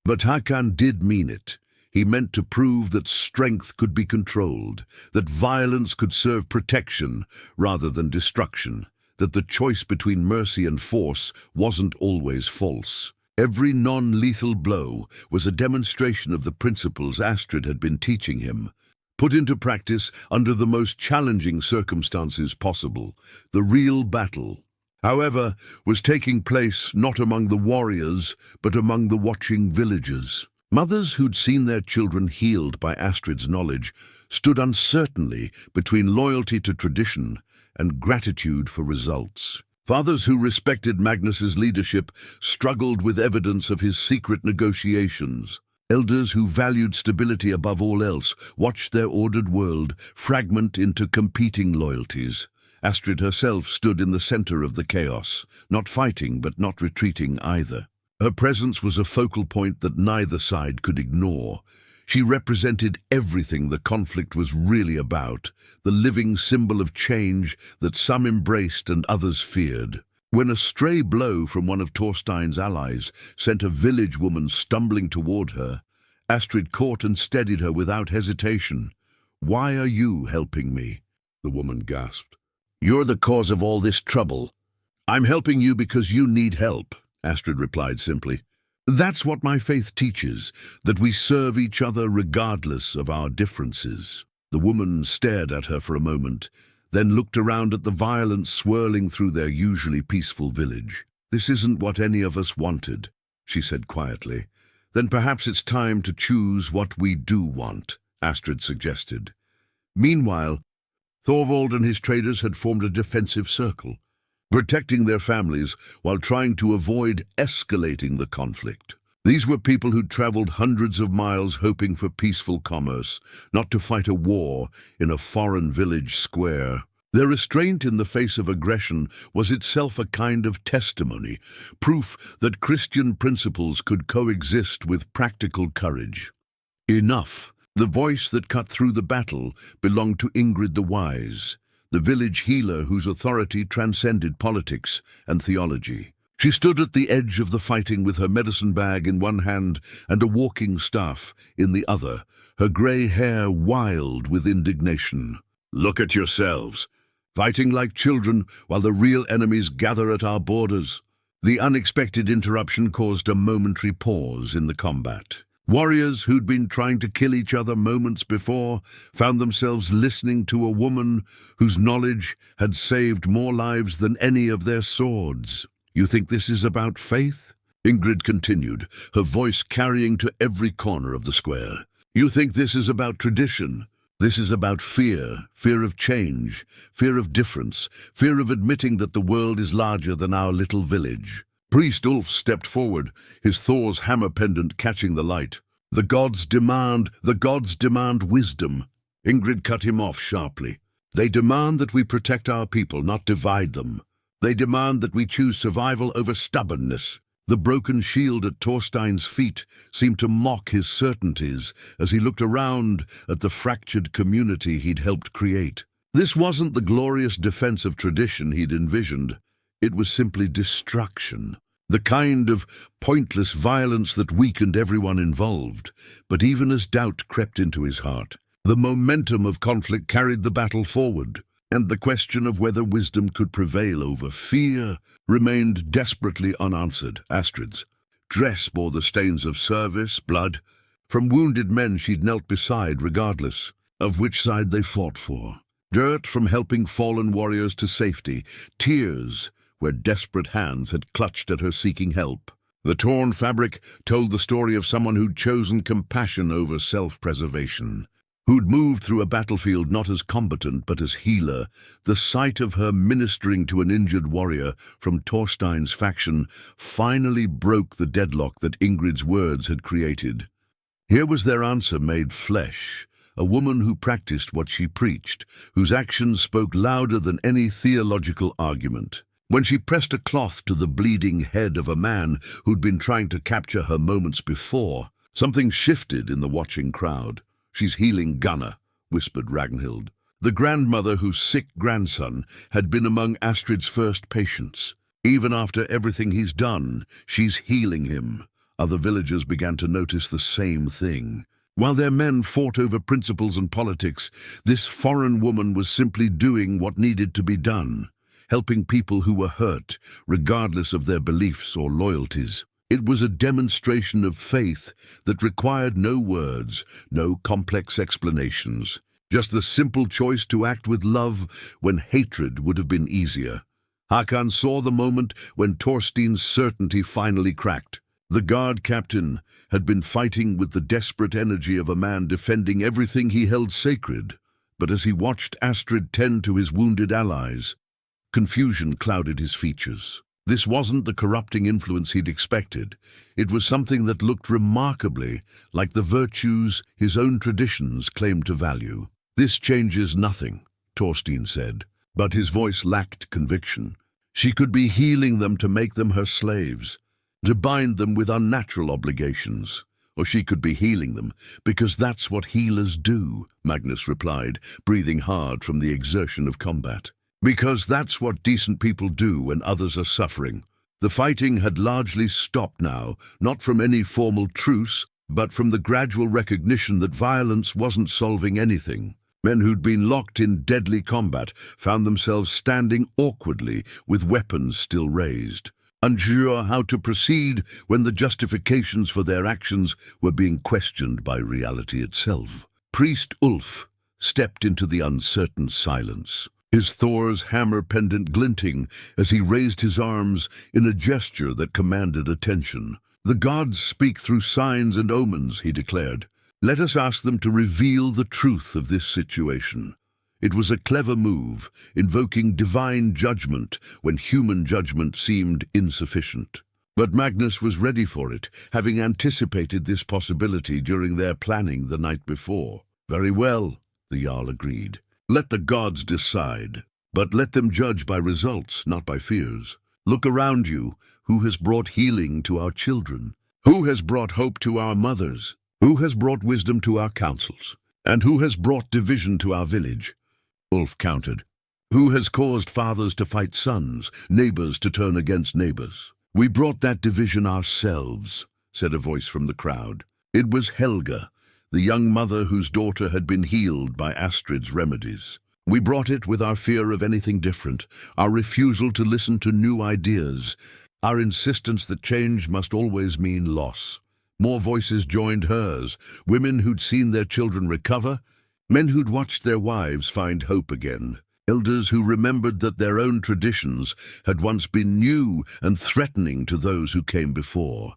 But Hakan did mean it. He meant to prove that strength could be controlled, that violence could serve protection rather than destruction, that the choice between mercy and force wasn't always false. Every non-lethal blow was a demonstration of the principles Astrid had been teaching him, put into practice under the most challenging circumstances possible. The real battle, however, was taking place not among the warriors, but among the watching villagers. Mothers who'd seen their children healed by Astrid's knowledge stood uncertainly between loyalty to tradition and gratitude for results. Fathers who respected Magnus's leadership struggled with evidence of his secret negotiations. Elders who valued stability above all else watched their ordered world fragment into competing loyalties. Astrid herself stood in the center of the chaos, not fighting but not retreating either. Her presence was a focal point that neither side could ignore. She represented everything the conflict was really about, the living symbol of change that some embraced and others feared. When a stray blow from one of Thorstein's allies sent a village woman stumbling toward her, Astrid caught and steadied her without hesitation. "Why are you helping me?" the woman gasped. "You're the cause of all this trouble." "I'm helping you because you need help," Astrid replied simply. "That's what my faith teaches, that we serve each other regardless of our differences." The woman stared at her for a moment, then looked around at the violence swirling through their usually peaceful village. "This isn't what any of us wanted," she said quietly. "Then perhaps it's time to choose what we do want," Astrid suggested. Meanwhile, Thorvald and his traders had formed a defensive circle, protecting their families while trying to avoid escalating the conflict. These were people who'd traveled hundreds of miles hoping for peaceful commerce, not to fight a war in a foreign village square. Their restraint in the face of aggression was itself a kind of testimony, proof that Christian principles could coexist with practical courage. Enough. The voice that cut through the battle belonged to Ingrid the Wise, the village healer whose authority transcended politics and theology. She stood at the edge of the fighting with her medicine bag in one hand and a walking staff in the other, her grey hair wild with indignation. "Look at yourselves, fighting like children while the real enemies gather at our borders." The unexpected interruption caused a momentary pause in the combat. Warriors who'd been trying to kill each other moments before found themselves listening to a woman whose knowledge had saved more lives than any of their swords. "You think this is about faith?" Ingrid continued, her voice carrying to every corner of the square. "You think this is about tradition? This is about fear, fear of change, fear of difference, fear of admitting that the world is larger than our little village." Priest Ulf stepped forward, his Thor's hammer pendant catching the light. The gods demand wisdom." Ingrid cut him off sharply. "They demand that we protect our people, not divide them. They demand that we choose survival over stubbornness." The broken shield at Thorstein's feet seemed to mock his certainties as he looked around at the fractured community he'd helped create. This wasn't the glorious defense of tradition he'd envisioned. It was simply destruction, the kind of pointless violence that weakened everyone involved. But even as doubt crept into his heart, the momentum of conflict carried the battle forward. And the question of whether wisdom could prevail over fear remained desperately unanswered. Astrid's dress bore the stains of service, blood. From wounded men she'd knelt beside, regardless of which side they fought for. Dirt from helping fallen warriors to safety, tears where desperate hands had clutched at her seeking help. The torn fabric told the story of someone who'd chosen compassion over self-preservation, who'd moved through a battlefield not as combatant but as healer. The sight of her ministering to an injured warrior from Thorstein's faction finally broke the deadlock that Ingrid's words had created. Here was their answer made flesh, a woman who practiced what she preached, whose actions spoke louder than any theological argument. When she pressed a cloth to the bleeding head of a man who'd been trying to capture her moments before, something shifted in the watching crowd. "She's healing Gunnar," whispered Ragnhild. The grandmother whose sick grandson had been among Astrid's first patients. Even after everything he's done, she's healing him. Other villagers began to notice the same thing. While their men fought over principles and politics, this foreign woman was simply doing what needed to be done, helping people who were hurt, regardless of their beliefs or loyalties. It was a demonstration of faith that required no words, no complex explanations, just the simple choice to act with love when hatred would have been easier. Hakan saw the moment when Thorstein's certainty finally cracked. The guard captain had been fighting with the desperate energy of a man defending everything he held sacred, but as he watched Astrid tend to his wounded allies, confusion clouded his features. This wasn't the corrupting influence he'd expected. It was something that looked remarkably like the virtues his own traditions claimed to value. "This changes nothing," Thorstein said, but his voice lacked conviction. She could be healing them to make them her slaves, to bind them with unnatural obligations. Or she could be healing them because that's what healers do, Magnus replied, breathing hard from the exertion of combat. Because that's what decent people do when others are suffering. The fighting had largely stopped now, not from any formal truce, but from the gradual recognition that violence wasn't solving anything. Men who'd been locked in deadly combat found themselves standing awkwardly with weapons still raised, unsure how to proceed when the justifications for their actions were being questioned by reality itself. Priest Ulf stepped into the uncertain silence, his Thor's hammer pendant glinting as he raised his arms in a gesture that commanded attention. "The gods speak through signs and omens," he declared. "Let us ask them to reveal the truth of this situation." It was a clever move, invoking divine judgment when human judgment seemed insufficient. But Magnus was ready for it, having anticipated this possibility during their planning the night before. "Very well," the Jarl agreed. "Let the gods decide, but let them judge by results, not by fears. Look around you. Who has brought healing to our children? Who has brought hope to our mothers? Who has brought wisdom to our councils? And who has brought division to our village?" Ulf countered. "Who has caused fathers to fight sons, neighbors to turn against neighbors?" "We brought that division ourselves," said a voice from the crowd. It was Helga, the young mother whose daughter had been healed by Astrid's remedies. "We brought it with our fear of anything different, our refusal to listen to new ideas, our insistence that change must always mean loss." More voices joined hers, women who'd seen their children recover, men who'd watched their wives find hope again, elders who remembered that their own traditions had once been new and threatening to those who came before.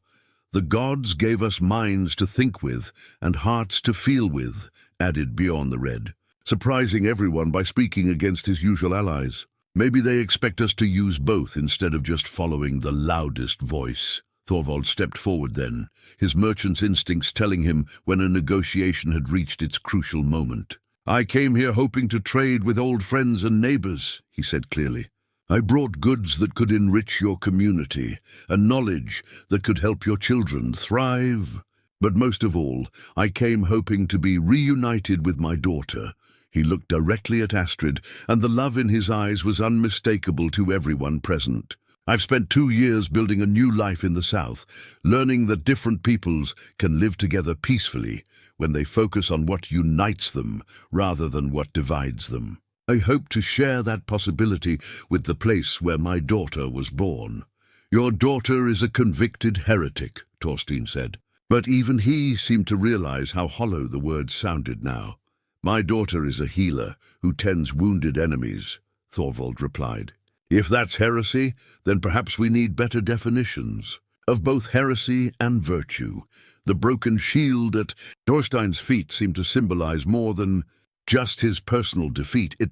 "The gods gave us minds to think with and hearts to feel with," added Bjorn the Red, surprising everyone by speaking against his usual allies. "Maybe they expect us to use both instead of just following the loudest voice." Thorvald stepped forward then, his merchant's instincts telling him when a negotiation had reached its crucial moment. "I came here hoping to trade with old friends and neighbors," he said clearly. "I brought goods that could enrich your community, and knowledge that could help your children thrive. But most of all, I came hoping to be reunited with my daughter." He looked directly at Astrid, and the love in his eyes was unmistakable to everyone present. "I've spent 2 years building a new life in the south, learning that different peoples can live together peacefully when they focus on what unites them rather than what divides them. I hope to share that possibility with the place where my daughter was born. Your daughter is a convicted heretic, Thorstein said. But even he seemed to realize how hollow the words sounded now. My daughter is a healer who tends wounded enemies, Thorvald replied. If that's heresy, then perhaps we need better definitions of both heresy and virtue. The broken shield at Thorstein's feet seemed to symbolize more than just his personal defeat. It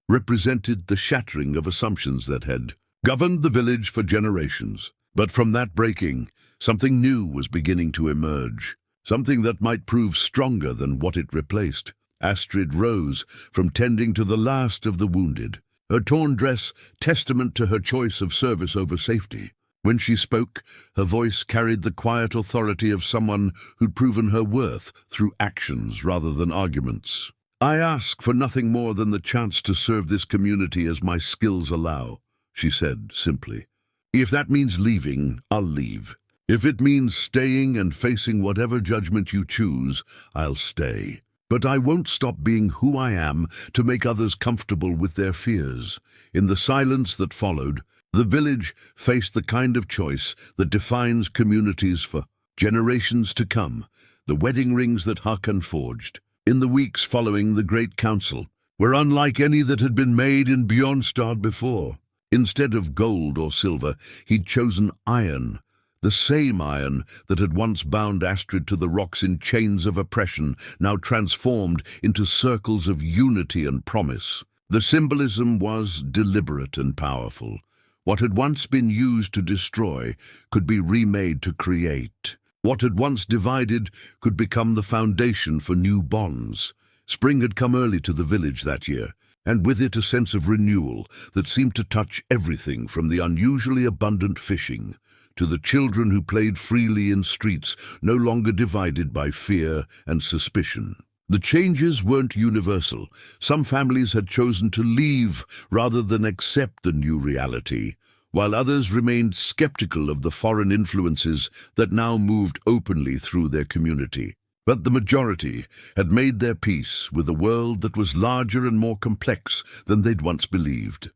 represented the shattering of assumptions that had governed the village for generations. But from that breaking, something new was beginning to emerge, something that might prove stronger than what it replaced. Astrid rose from tending to the last of the wounded, her torn dress testament to her choice of service over safety. When she spoke, her voice carried the quiet authority of someone who'd proven her worth through actions rather than arguments. I ask for nothing more than the chance to serve this community as my skills allow, she said simply. If that means leaving, I'll leave. If it means staying and facing whatever judgment you choose, I'll stay. But I won't stop being who I am to make others comfortable with their fears. In the silence that followed, the village faced the kind of choice that defines communities for generations to come, the wedding rings that Hakan forged. In the weeks following the Great Council, were unlike any that had been made in Bjornstad before. Instead of gold or silver, he'd chosen iron, the same iron that had once bound Astrid to the rocks in chains of oppression, now transformed into circles of unity and promise. The symbolism was deliberate and powerful. What had once been used to destroy could be remade to create. What had once divided could become the foundation for new bonds. Spring had come early to the village that year, and with it a sense of renewal that seemed to touch everything from the unusually abundant fishing to the children who played freely in streets no longer divided by fear and suspicion. The changes weren't universal. Some families had chosen to leave rather than accept the new reality, while others remained skeptical of the foreign influences that now moved openly through their community. But the majority had made their peace with a world that was larger and more complex than they'd once believed.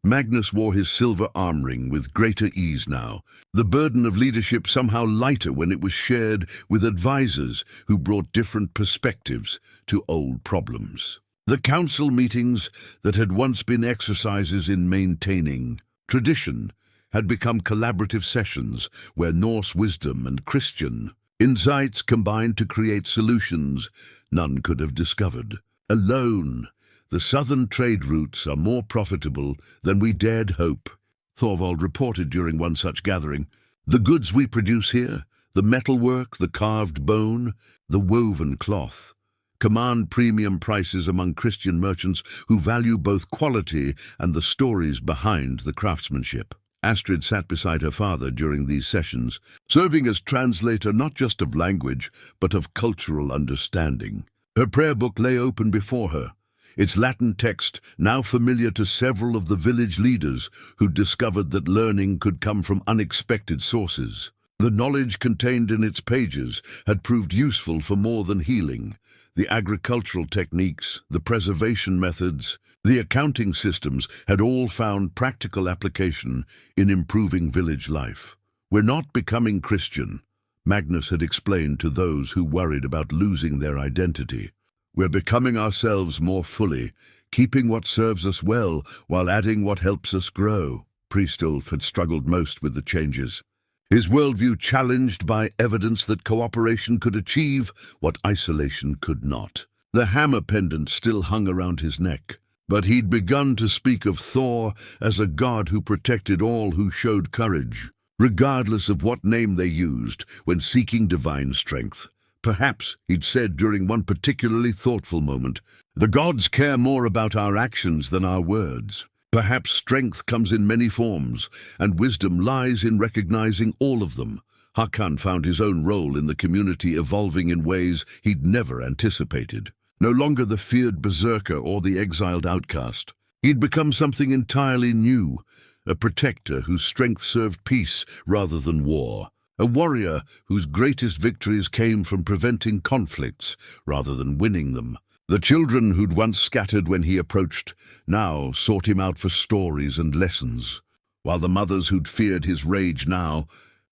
Magnus wore his silver arm ring with greater ease now, the burden of leadership somehow lighter when it was shared with advisors who brought different perspectives to old problems. The council meetings that had once been exercises in maintaining tradition had become collaborative sessions where Norse wisdom and Christian insights combined to create solutions none could have discovered. Alone, the southern trade routes are more profitable than we dared hope, Thorvald reported during one such gathering. The goods we produce here, the metalwork, the carved bone, the woven cloth, command premium prices among Christian merchants who value both quality and the stories behind the craftsmanship. Astrid sat beside her father during these sessions, serving as translator not just of language, but of cultural understanding. Her prayer book lay open before her, its Latin text now familiar to several of the village leaders who discovered that learning could come from unexpected sources. The knowledge contained in its pages had proved useful for more than healing. The agricultural techniques, the preservation methods, the accounting systems had all found practical application in improving village life. We're not becoming Christian, Magnus had explained to those who worried about losing their identity. We're becoming ourselves more fully, keeping what serves us well while adding what helps us grow. Priestulf had struggled most with the changes, his worldview challenged by evidence that cooperation could achieve what isolation could not. The hammer pendant still hung around his neck, but he'd begun to speak of Thor as a god who protected all who showed courage, regardless of what name they used when seeking divine strength. Perhaps, he'd said during one particularly thoughtful moment, the gods care more about our actions than our words. Perhaps strength comes in many forms, and wisdom lies in recognizing all of them. Hakan found his own role in the community evolving in ways he'd never anticipated. No longer the feared berserker or the exiled outcast. He'd become something entirely new, a protector whose strength served peace rather than war. A warrior whose greatest victories came from preventing conflicts rather than winning them. The children who'd once scattered when he approached now sought him out for stories and lessons, while the mothers who'd feared his rage now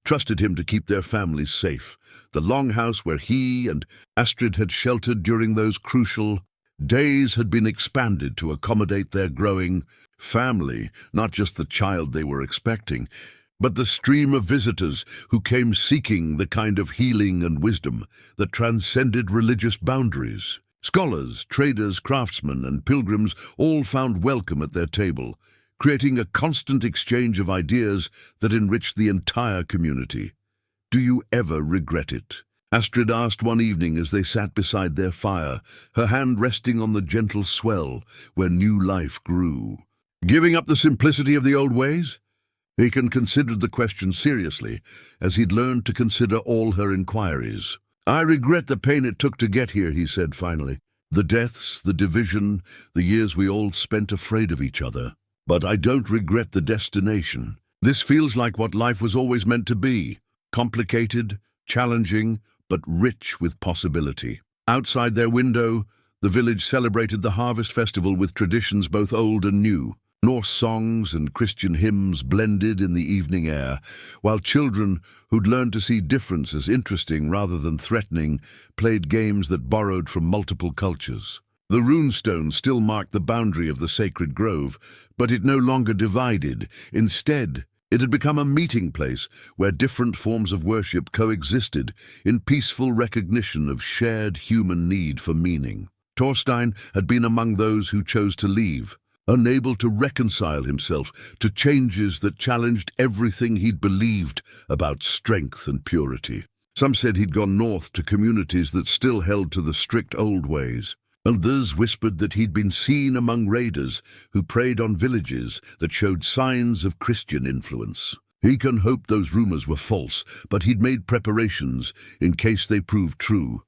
trusted him to keep their families safe. The longhouse where he and Astrid had sheltered during those crucial days had been expanded to accommodate their growing family, not just the child they were expecting, but the stream of visitors who came seeking the kind of healing and wisdom that transcended religious boundaries. Scholars, traders, craftsmen, and pilgrims all found welcome at their table, creating a constant exchange of ideas that enriched the entire community. "Do you ever regret it?" Astrid asked one evening as they sat beside their fire, her hand resting on the gentle swell where new life grew. Giving up the simplicity of the old ways? Hakan considered the question seriously, as he'd learned to consider all her inquiries. "I regret the pain it took to get here," he said finally. "The deaths, the division, the years we all spent afraid of each other. But I don't regret the destination. This feels like what life was always meant to be. Complicated, challenging, but rich with possibility." Outside their window, the village celebrated the harvest festival with traditions both old and new. Norse songs and Christian hymns blended in the evening air, while children who'd learned to see difference as interesting rather than threatening played games that borrowed from multiple cultures. The runestone still marked the boundary of the sacred grove, but it no longer divided. Instead, it had become a meeting place where different forms of worship coexisted in peaceful recognition of shared human need for meaning. Thorstein had been among those who chose to leave, unable to reconcile himself to changes that challenged everything he'd believed about strength and purity. Some said he'd gone north to communities that still held to the strict old ways. Others whispered that he'd been seen among raiders who preyed on villages that showed signs of Christian influence. Hakan hoped those rumors were false, but he'd made preparations in case they proved true.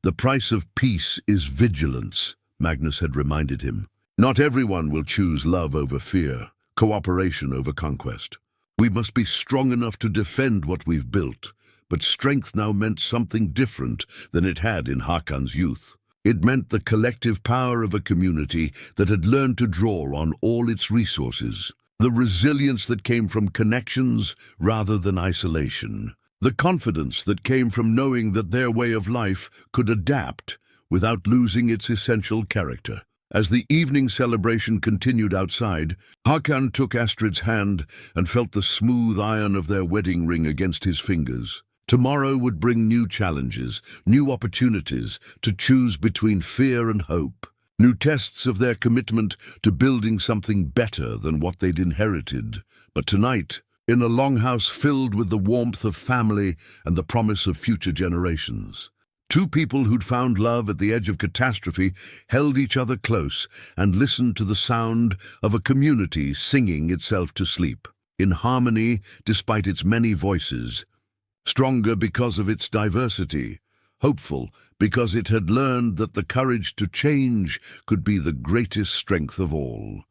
"The price of peace is vigilance," Magnus had reminded him. "Not everyone will choose love over fear, cooperation over conquest. We must be strong enough to defend what we've built." But strength now meant something different than it had in Hakan's youth. It meant the collective power of a community that had learned to draw on all its resources, the resilience that came from connections rather than isolation, the confidence that came from knowing that their way of life could adapt without losing its essential character. As the evening celebration continued outside, Hakan took Astrid's hand and felt the smooth iron of their wedding ring against his fingers. Tomorrow would bring new challenges, new opportunities to choose between fear and hope, new tests of their commitment to building something better than what they'd inherited. But tonight, in a longhouse filled with the warmth of family and the promise of future generations, two people who'd found love at the edge of catastrophe held each other close and listened to the sound of a community singing itself to sleep, in harmony despite its many voices, stronger because of its diversity, hopeful because it had learned that the courage to change could be the greatest strength of all.